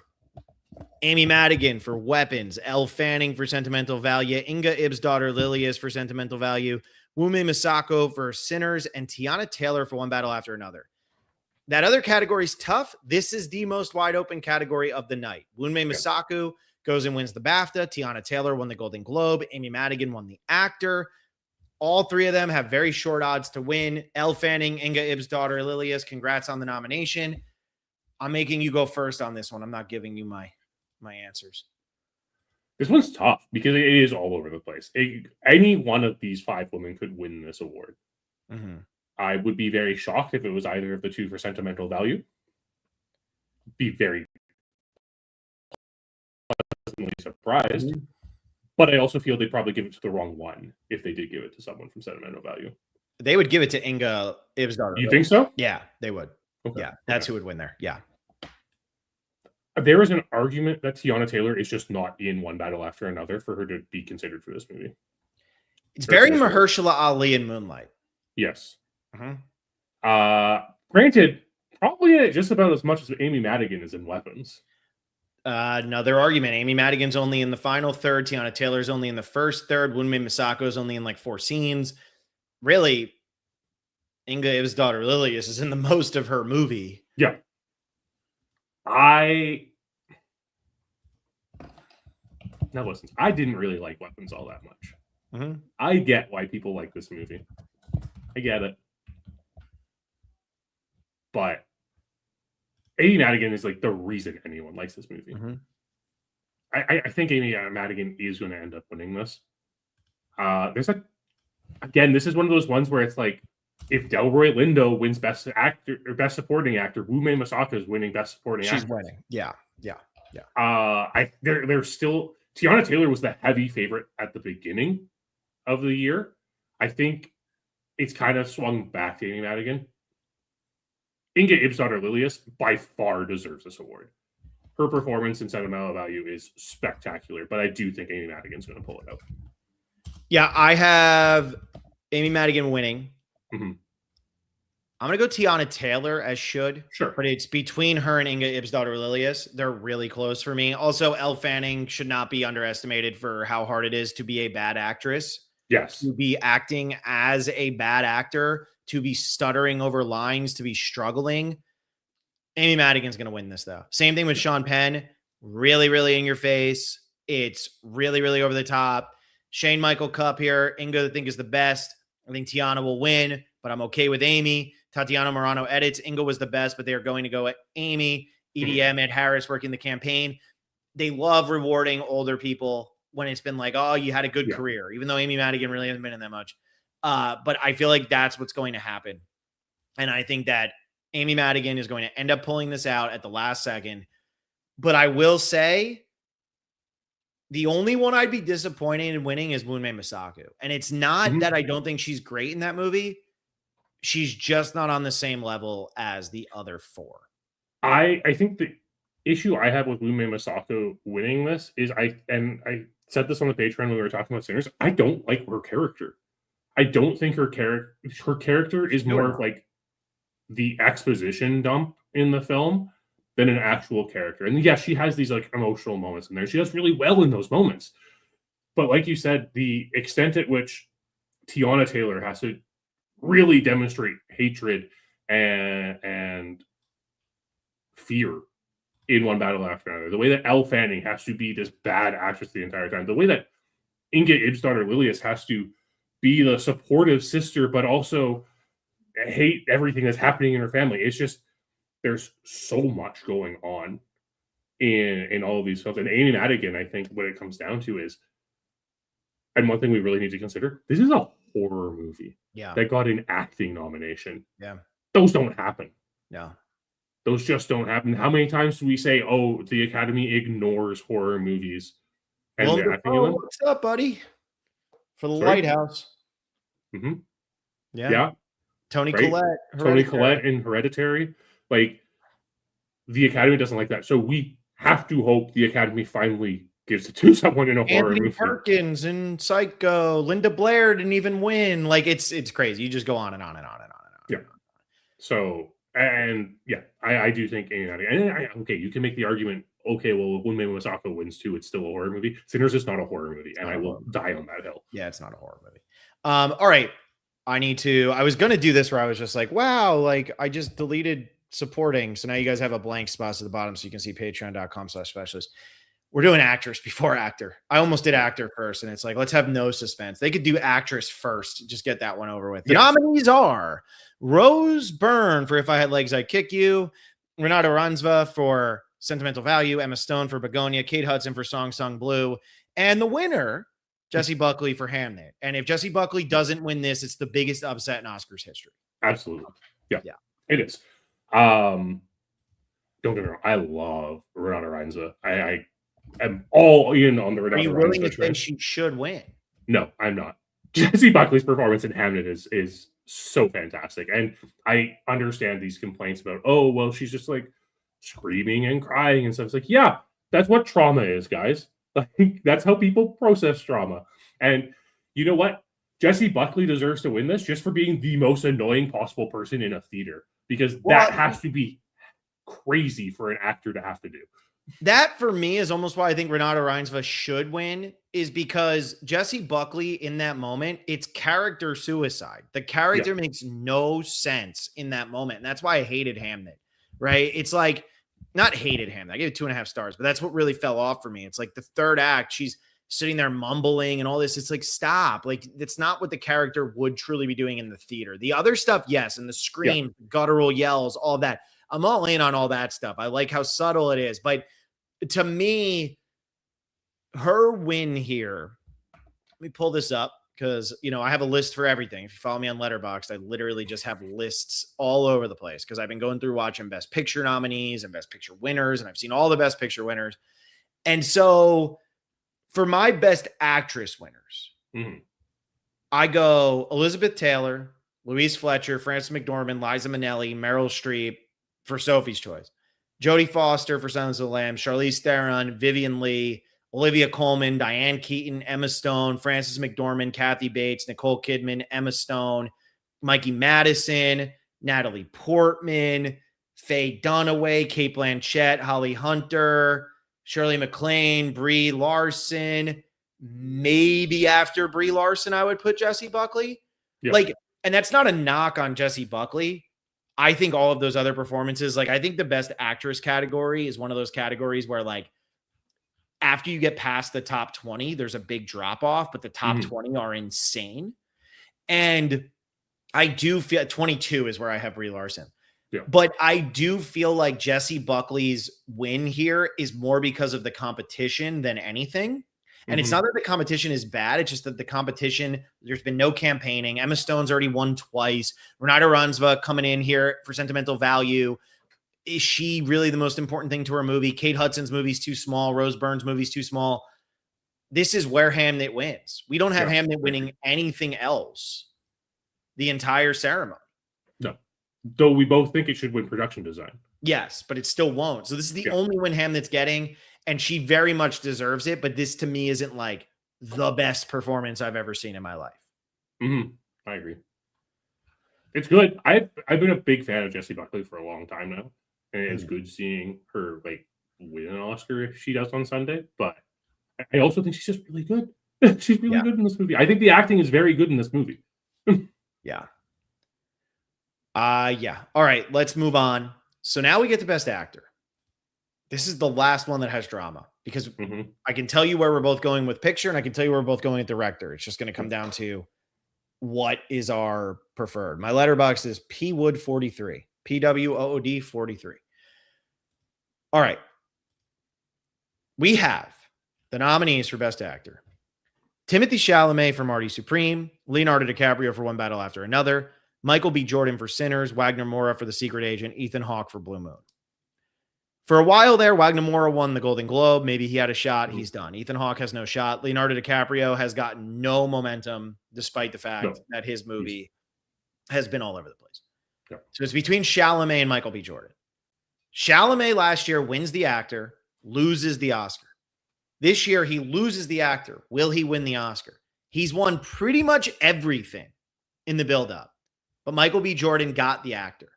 Amy Madigan for Weapons, Elle Fanning for Sentimental Value, Inga Ibsdottir Lilius for Sentimental Value, Wume Masako for Sinners, and Tiana Taylor for One Battle After Another. That other category is tough. This is the most wide open category of the night. Wume Masako goes and wins the BAFTA. Tiana Taylor won the Golden Globe. Amy Madigan won the actor. All three of them have very short odds to win. Elle Fanning, Inga Ibsdottir Lilius, congrats on the nomination. I'm making you go first on this one. I'm not giving you my answers. This one's tough because it is all over the place. Any one of these five women could win this award. Mm-hmm. I would be very shocked if it was either of the two for sentimental value. Be very pleasantly surprised. Mm-hmm. But I also feel they'd probably give it to the wrong one if they did give it to someone from sentimental value. They would give it to Inga Ibsdottir. You think so? Yeah, they would. Okay. Yeah, that's who would win there. Yeah. There is an argument that Tiana Taylor is just not in One Battle After Another for her to be considered for this movie. It's very Mahershala Ali in Moonlight. Yes. Mm-hmm. Granted, probably just about as much as Amy Madigan is in Weapons. Another argument. Amy Madigan's only in the final third. Tiana Taylor's only in the first third. Wume Masako's only in like 4 scenes. Really, Inga Ibsdottir Lilius is in the most of her movie. Yeah. Now listen, I didn't really like Weapons all that much. Mm-hmm. I get why people like this movie. I get it. But Amy Madigan is like the reason anyone likes this movie. Mm-hmm. I think Amy Madigan is going to end up winning this. This is one of those ones where it's like, if Delroy Lindo wins Best Actor or Best Supporting Actor, Wume Masako is winning Best Supporting Actor. She's winning. Yeah. They're still. Tiana Taylor was the heavy favorite at the beginning of the year. I think it's kind of swung back to Amy Madigan. Inga Ibsdottir Lilius by far deserves this award. Her performance in sentimental value is spectacular, but I do think Amy Madigan's going to pull it out. Yeah, I have Amy Madigan winning. Mm-hmm. I'm going to go Tiana Taylor as should. Sure. But it's between her and Inga Ibsdottir Lilius. They're really close for me. Also, Elle Fanning should not be underestimated for how hard it is to be a bad actress. Yes. To be acting as a bad actor, to be stuttering over lines, to be struggling. Amy Madigan's going to win this, though. Same thing with Sean Penn. Really, really in your face. It's really, really over the top. Shane Michael Cup here. Inga, I think, is the best. I think Tiana will win, but I'm okay with Amy. Tatiana Morano edits. Inga was the best, but they are going to go at Amy. EDM, Ed Harris working the campaign. They love rewarding older people when it's been like, oh, you had a good career, even though Amy Madigan really hasn't been in that much. But I feel like that's what's going to happen. And I think that Amy Madigan is going to end up pulling this out at the last second. But I will say the only one I'd be disappointed in winning is Moonmei Masaku. And it's not that I don't think she's great in that movie. She's just not on the same level as the other four. I think the issue I have with Moonmei Masaku winning this is I said this on the Patreon when we were talking about Sinners. I don't like her character. I don't think her character is more of like the exposition dump in the film than an actual character. And yeah, she has these like emotional moments in there. She does really well in those moments. But like you said, the extent at which Tiana Taylor has to really demonstrate hatred and fear in one battle after another. The way that Elle Fanning has to be this bad actress the entire time. The way that Inge Ibsdottir Lilius has to be the supportive sister, but also hate everything that's happening in her family. It's just, there's so much going on in all of these films. And Amy Madigan, I think what it comes down to is, and one thing we really need to consider, this is a horror movie that got an acting nomination. Yeah. Those don't happen. No. Those just don't happen. How many times do we say, oh, the Academy ignores horror movies? And what's up, buddy? For the Lighthouse. Mm-hmm. Yeah. Tony Collette. Tony Collette in Hereditary. Like, the Academy doesn't like that. So we have to hope the Academy finally gives it to someone in a horror movie. Perkins in Psycho. Linda Blair didn't even win. Like, it's crazy. You just go on and on and on and on and on. Yeah. So, and yeah, I do think Amy Madigan. And okay, you can make the argument, okay, well, when Moonmei Masaku wins too, it's still a horror movie. Sinners is not a horror movie, and I will die on that hill. Yeah, it's not a horror movie. All right. I was going to do this where I was just like, wow, like I just deleted supporting. So now you guys have a blank spot at the bottom so you can see patreon.com/specialist. We're doing actress before actor. I almost did actor first, and it's like, let's have no suspense. They could do actress first. Just get that one over with. The nominees are Rose Byrne for If I Had Legs, I'd Kick You, Renata Ranzva for Sentimental Value, Emma Stone for Begonia, Kate Hudson for Song Sung Blue, and the winner, Jessie Buckley for Hamnet. And if Jessie Buckley doesn't win this, it's the biggest upset in Oscars history. Absolutely. Yeah. It is. Don't get me wrong. I love Renata Ranzva. I am all in on the Renata Ranzva. Are you willing to think she should win? No, I'm not. Jessie Buckley's performance in Hamnet is so fantastic. And I understand these complaints about, oh, well, she's just like screaming and crying and stuff. It's like, yeah, that's what trauma is, guys. Like, that's how people process trauma. And you know what? Jessie Buckley deserves to win this just for being the most annoying possible person in a theater, because that has to be crazy for an actor to have to do. That for me is almost why I think Renata Ranzva should win, is because Jessie Buckley in that moment, it's character suicide. The character makes no sense in that moment. And that's why I hated Hamnet, right? It's like, not hated Hamnet. I gave it 2.5 stars, but that's what really fell off for me. It's like the third act, she's sitting there mumbling and all this. It's like, stop. Like, that's not what the character would truly be doing in the theater. The other stuff, yes, and the scream, guttural yells, all of that. I'm all in on all that stuff. I like how subtle it is. But to me, her win here, let me pull this up because, you know, I have a list for everything. If you follow me on Letterboxd, I literally just have lists all over the place because I've been going through watching Best Picture nominees and Best Picture winners, and I've seen all the Best Picture winners. And so for my Best Actress winners, I go Elizabeth Taylor, Louise Fletcher, Frances McDormand, Liza Minnelli, Meryl Streep for Sophie's Choice, Jodie Foster for Silence of the Lambs, Charlize Theron, Vivian Leigh, Olivia Colman, Diane Keaton, Emma Stone, Frances McDormand, Kathy Bates, Nicole Kidman, Emma Stone, Mikey Madison, Natalie Portman, Faye Dunaway, Cate Blanchett, Holly Hunter, Shirley MacLaine, Brie Larson. Maybe after Brie Larson, I would put Jessie Buckley. Like, and that's not a knock on Jessie Buckley. I think all of those other performances, like, I think the Best Actress category is one of those categories where, like, after you get past the top 20, there's a big drop off, but the top 20 are insane. And I do feel 22 is where I have Brie Larson. But I do feel like Jessie Buckley's win here is more because of the competition than anything. And it's not that the competition is bad. It's just that the competition, there's been no campaigning. Emma Stone's already won twice. Renata Ransva coming in here for sentimental value. Is she really the most important thing to her movie? Kate Hudson's movie's too small. Rose Byrne's movie's too small. This is where Hamnet wins. We don't have Hamnet winning anything else the entire ceremony. No. Though we both think it should win production design. Yes, but it still won't. So this is the only win Hamnet's getting. And she very much deserves it, but this to me isn't like the best performance I've ever seen in my life. I agree. It's good. I've been a big fan of Jessie Buckley for a long time now, and it's good seeing her like win an Oscar if she does on Sunday. But I also think she's just really good. She's really good in this movie. I think the acting is very good in this movie. Yeah. All right, let's move on. So now we get to Best Actor. This is the last one that has drama because I can tell you where we're both going with picture and I can tell you where we're both going with director. It's just going to come down to what is our preferred. My letterbox is PWood43, PWOOD 43. All right. We have the nominees for Best Actor. Timothée Chalamet for Marty Supreme, Leonardo DiCaprio for One Battle After Another, Michael B. Jordan for Sinners, Wagner Moura for The Secret Agent, Ethan Hawke for Blue Moon. For a while there, Wagner Moura won the Golden Globe. Maybe he had a shot. He's done. Ethan Hawke has no shot. Leonardo DiCaprio has gotten no momentum, despite the fact that his movie has been all over the place. So it's between Chalamet and Michael B. Jordan. Chalamet last year wins the actor, loses the Oscar. This year, he loses the actor. Will he win the Oscar? He's won pretty much everything in the build-up. But Michael B. Jordan got the actor.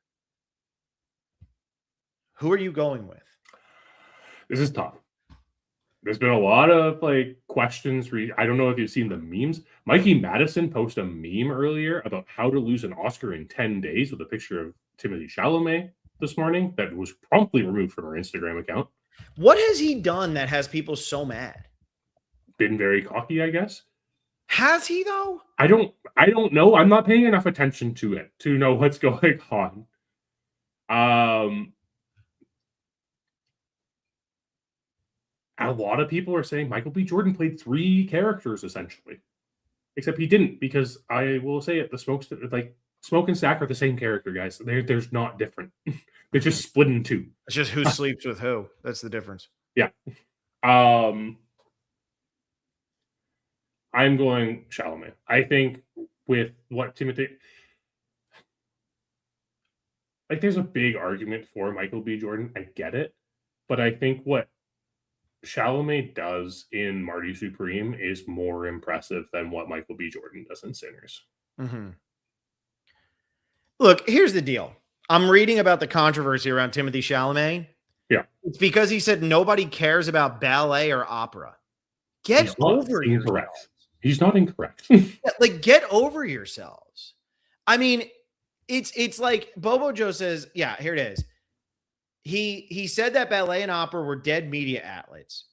Who are you going with? This is tough. There's been a lot of like questions. I don't know if you've seen the memes. Mikey Madison posted a meme earlier about how to lose an Oscar in 10 days with a picture of Timothée Chalamet this morning that was promptly removed from her Instagram account. What has he done that has people so mad? Been very cocky, I guess. Has he though? I don't know. I'm not paying enough attention to it to know what's going on. A lot of people are saying Michael B. Jordan played 3 characters essentially, except he didn't, because I will say it: the Smoke and Stack are the same character, guys. There's not different. They're just split in 2. It's just who sleeps with who. That's the difference. Yeah. I'm going Chalamet. I think with what Timothée, like, there's a big argument for Michael B. Jordan. I get it, but I think what Chalamet does in Marty Supreme is more impressive than what Michael B. Jordan does in Sinners. Look, here's the deal. I'm reading about the controversy around Timothée Chalamet. Yeah. It's because he said nobody cares about ballet or opera. Get over yourselves. He's not incorrect. Like, get over yourselves. I mean, it's like Bobo Joe says, yeah, here it is. He said that ballet and opera were dead media outlets.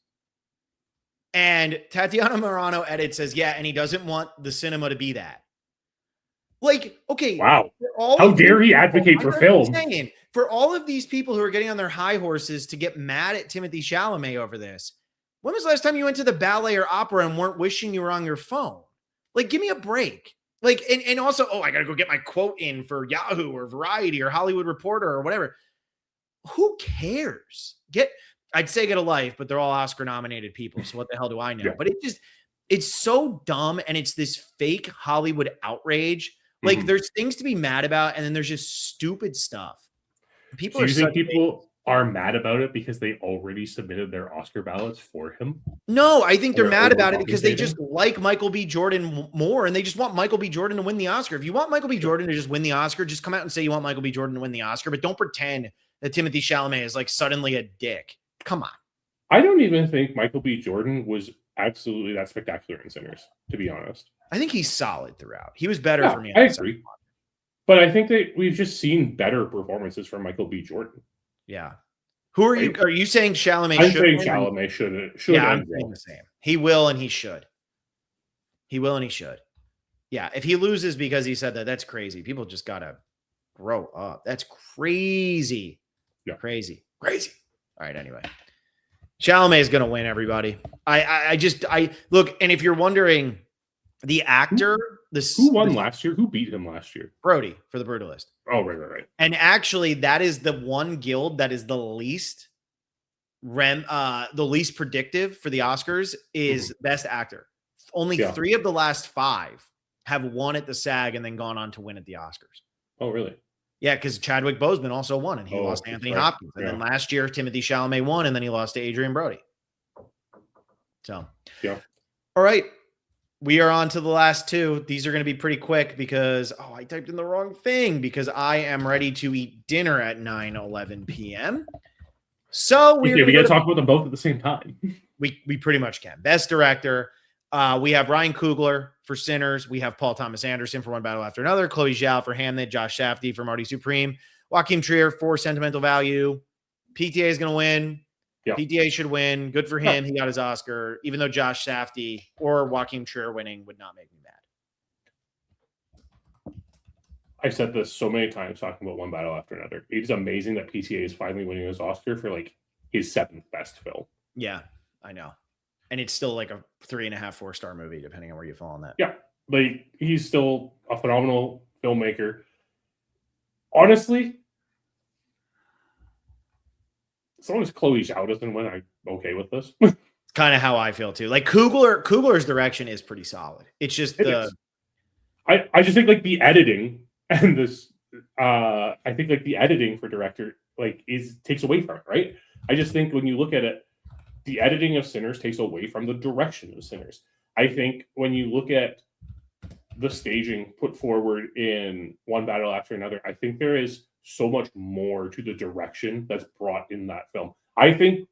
And Tatiana Morano edit says, yeah, and he doesn't want the cinema to be that. Like, okay. Wow. How dare he advocate for film? For all of these people who are getting on their high horses to get mad at Timothée Chalamet over this, when was the last time you went to the ballet or opera and weren't wishing you were on your phone? Like, give me a break. Like, and also, I got to go get my quote in for Yahoo or Variety or Hollywood Reporter or whatever. Who cares? I'd say get a life, but they're all Oscar nominated people. So what the hell do I know? Yeah. But it's so dumb. And it's this fake Hollywood outrage. Like, there's things to be mad about. And then there's just stupid stuff. People do you think people are mad about it because they already submitted their Oscar ballots for him? No, I think they're mad about it because they just like Michael B. Jordan more, and they just want Michael B. Jordan to win the Oscar. If you want Michael B. Jordan to just win the Oscar, just come out and say you want Michael B. Jordan to win the Oscar, but don't pretend that Timothée Chalamet is like suddenly a dick. Come on. I don't even think Michael B. Jordan was absolutely that spectacular in Sinners, to be honest. I think he's solid throughout. He was better for me. I agree. But I think that we've just seen better performances from Michael B. Jordan. Yeah. Who are you? Are you saying Chalamet? I'm saying Chalamet should. Yeah, I'm saying the same. He will and he should. He will and he should. Yeah. If he loses because he said that, that's crazy. People just gotta grow up. That's crazy. Yeah. Crazy. All right. Anyway, Chalamet is going to win, everybody. I look, and if you're wondering, the actor, who won last year? Who beat him last year? Brody for The Brutalist. Oh, right. And actually, that is the one guild that is the least predictive for the Oscars is Best Actor. Only 3 of the last 5 have won at the SAG and then gone on to win at the Oscars. Oh, really? Yeah, because Chadwick Boseman also won, and he lost to Anthony Hopkins. And then last year, Timothée Chalamet won, and then he lost to Adrian Brody. So, yeah. All right. We are on to the last 2. These are going to be pretty quick because, I typed in the wrong thing because I am ready to eat dinner at 9:11 p.m. So we got to talk about them both at the same time. We pretty much can. Best Director. We have Ryan Coogler for Sinners. We have Paul Thomas Anderson for One Battle After Another. Chloe Zhao for Hamlet. Josh Safdie for Marty Supreme. Joaquin Trier for Sentimental Value. PTA is going to win. Yeah. PTA should win. Good for him. He got his Oscar, even though Josh Safdie or Joaquin Trier winning would not make me mad. I said this so many times talking about One Battle After Another. It is amazing that PTA is finally winning his Oscar for like his 7th best film. Yeah, I know. And it's still like a 3.5, 4-star movie, depending on where you fall on that. Yeah, like he's still a phenomenal filmmaker. Honestly, as long as Chloe Zhao doesn't win, I'm okay with this. It's kind of how I feel too. Like Coogler's direction is pretty solid. It's just I just think like the editing and this I think like the editing for director like takes away from it, right? I just think when you look at it, the editing of Sinners takes away from the direction of Sinners. I think when you look at the staging put forward in One Battle After Another, I think there is so much more to the direction that's brought in that film. I think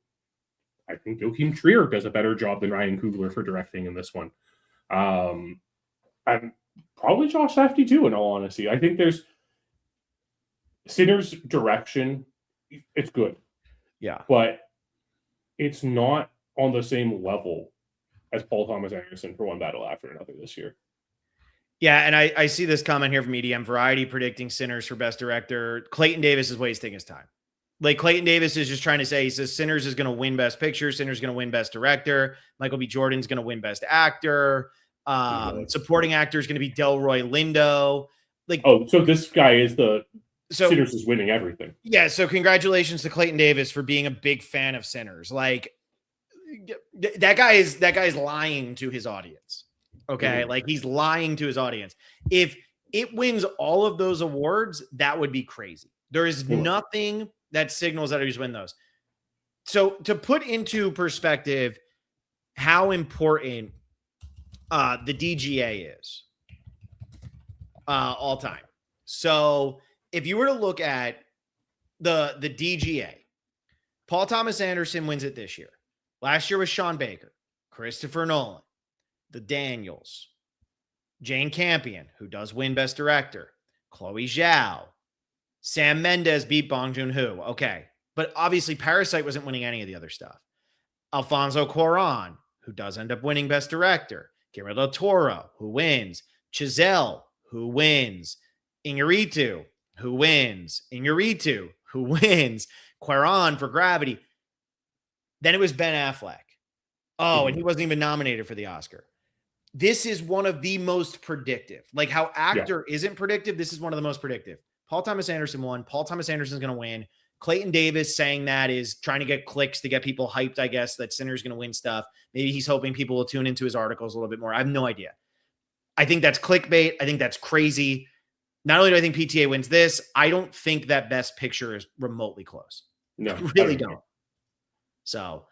Joachim Trier does a better job than Ryan Coogler for directing in this one. And probably Josh Safdie too, in all honesty. I think there's Sinners direction, it's good. Yeah. But it's not on the same level as Paul Thomas Anderson for One Battle After Another this year. Yeah, and I see this comment here from EDM Variety predicting Sinners for Best Director. Clayton Davis is wasting his time. Like Clayton Davis is just trying to say, he says Sinners is going to win Best Picture. Sinners is going to win Best Director. Michael B. Jordan's going to win Best Actor. Supporting actor is going to be Delroy Lindo. So this guy is Sinners is winning everything. Yeah, so congratulations to Clayton Davis for being a big fan of Sinners. Like that guy is lying to his audience. Okay, like he's lying to his audience. If it wins all of those awards, that would be crazy. There is nothing that signals that he's win those. So to put into perspective how important the DGA is all time. So if you were to look at the DGA, Paul Thomas Anderson wins it this year. Last year was Sean Baker, Christopher Nolan, the Daniels, Jane Campion, who does win Best Director, Chloe Zhao, Sam Mendes beat Bong Joon-ho. Okay. But obviously Parasite wasn't winning any of the other stuff. Alfonso Cuarón, who does end up winning Best Director, Guillermo del Toro, who wins, Chazelle, who wins, Iñárritu, who wins, Cuarón for Gravity. Then it was Ben Affleck. And he wasn't even nominated for the Oscar. This is one of the most predictive. Like how actor isn't predictive, this is one of the most predictive. Paul Thomas Anderson won. Paul Thomas Anderson's going to win. Clayton Davis saying that is trying to get clicks to get people hyped, I guess, that Sinner's going to win stuff. Maybe he's hoping people will tune into his articles a little bit more. I have no idea. I think that's clickbait. I think that's crazy. Not only do I think PTA wins this, I don't think that Best Picture is remotely close. No, I really don't. So,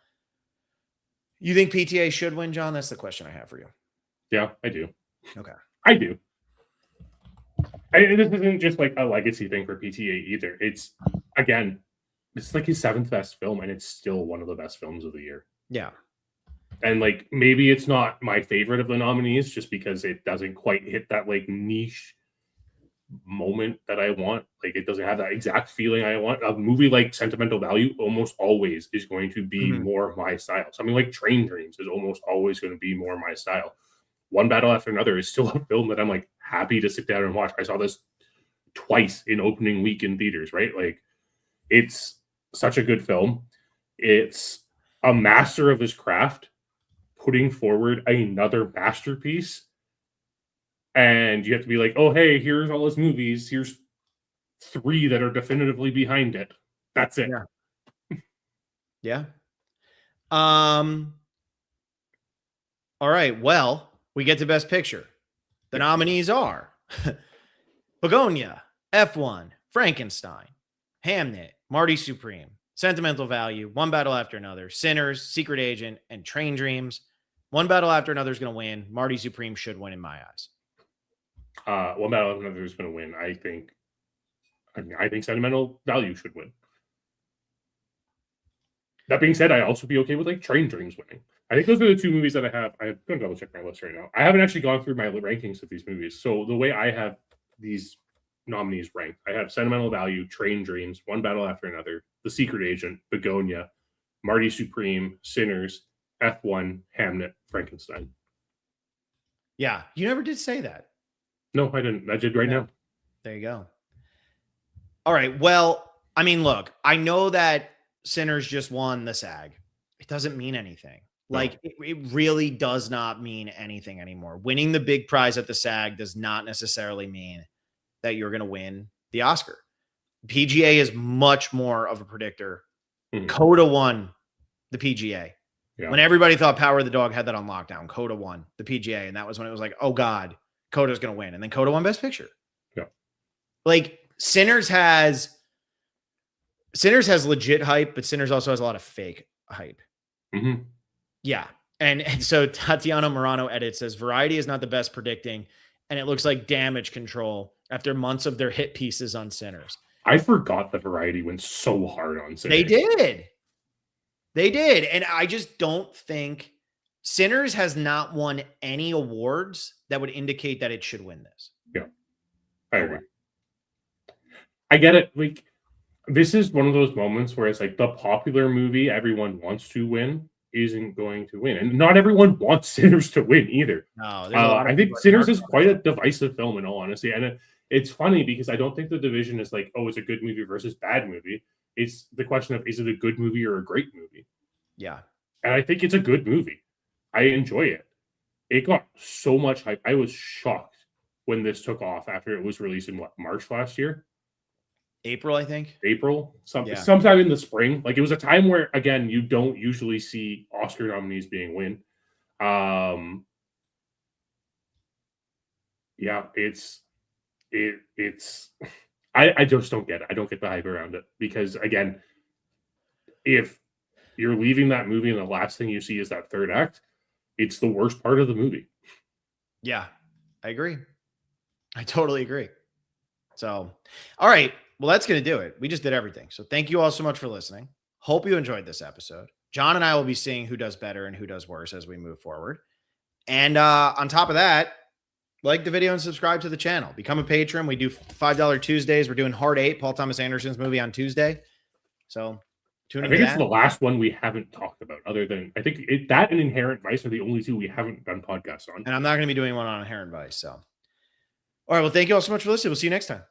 you think PTA should win, John? That's the question I have for you. Yeah, I do. Okay. I do. This isn't just like a legacy thing for PTA either. It's, again, it's like his 7th best film, and it's still one of the best films of the year. Yeah. And like, maybe it's not my favorite of the nominees just because it doesn't quite hit that like niche moment that I want. Like, it doesn't have that exact feeling I want. A movie like Sentimental Value almost always is going to be more my style. Something like Train Dreams is almost always going to be more my style. One Battle After Another is still a film that I'm like happy to sit down and watch. I saw this twice in opening week in theaters, right? Like, it's such a good film. It's a master of his craft putting forward another masterpiece, and you have to be like, oh, hey, here's all his movies. Here's 3 that are definitively behind it. That's it. Yeah. All right. Well, we get to Best Picture. The nominees are Begonia, F1, Frankenstein, Hamnet, Marty Supreme, Sentimental Value, One Battle After Another, Sinners, Secret Agent, and Train Dreams. One Battle After Another is going to win. Marty Supreme should win in my eyes. One Battle After Another is going to win. I think Sentimental Value should win. That being said, I'd also be okay with like Train Dreams winning. I think those are the 2 movies that I have. I'm going to double check my list right now. I haven't actually gone through my rankings of these movies. So the way I have these nominees ranked, I have Sentimental Value, Train Dreams, One Battle After Another, The Secret Agent, Begonia, Marty Supreme, Sinners, F1, Hamnet, Frankenstein. Yeah, you never did say that. No, I didn't. I did right now. There you go. All right. Well, I mean, look, I know that Sinners just won the SAG. It doesn't mean anything. Like, it really does not mean anything anymore. Winning the big prize at the SAG does not necessarily mean that you're going to win the Oscar. PGA is much more of a predictor. Coda won the PGA. Yeah. When everybody thought Power of the Dog had that on lockdown, Coda won the PGA. And that was when it was like, oh God, Coda's going to win. And then Coda won Best Picture. Yeah. Like, Sinners has legit hype, but Sinners also has a lot of fake hype. Mm-hmm. Yeah. And so Tatiana Morano edits says Variety is not the best predicting, and it looks like Damage Control after months of their hit pieces on Sinners. I forgot that Variety went so hard on Sinners. They did. And I just don't think Sinners has not won any awards that would indicate that it should win this. Yeah. I agree. I get it. Like, this is one of those moments where it's like the popular movie everyone wants to win isn't going to win. And not everyone wants Sinners to win either. No, I think Sinners is quite a divisive film in all honesty. And it's funny because I don't think the division is like, oh, it's a good movie versus bad movie. It's the question of, is it a good movie or a great movie? Yeah. And I think it's a good movie. I enjoy it. It got so much hype. I was shocked when this took off after it was released in March last year? April, I think. Sometime in the spring. Like, it was a time where, again, you don't usually see Oscar nominees being win. Yeah, I just don't get it. I don't get the hype around it because, again, if you're leaving that movie and the last thing you see is that third act, it's the worst part of the movie. Yeah, I agree. I totally agree. So, all right. Well, that's going to do it. We just did everything. So thank you all so much for listening. Hope you enjoyed this episode. John and I will be seeing who does better and who does worse as we move forward. And on top of that, like the video and subscribe to the channel. Become a patron. We do $5 Tuesdays. We're doing Hard 8, Paul Thomas Anderson's movie, on Tuesday. So tune in. I think it's the last one we haven't talked about, other than I think that and Inherent Vice are the only 2 we haven't done podcasts on. And I'm not going to be doing one on Inherent Vice. So, all right. Well, thank you all so much for listening. We'll see you next time.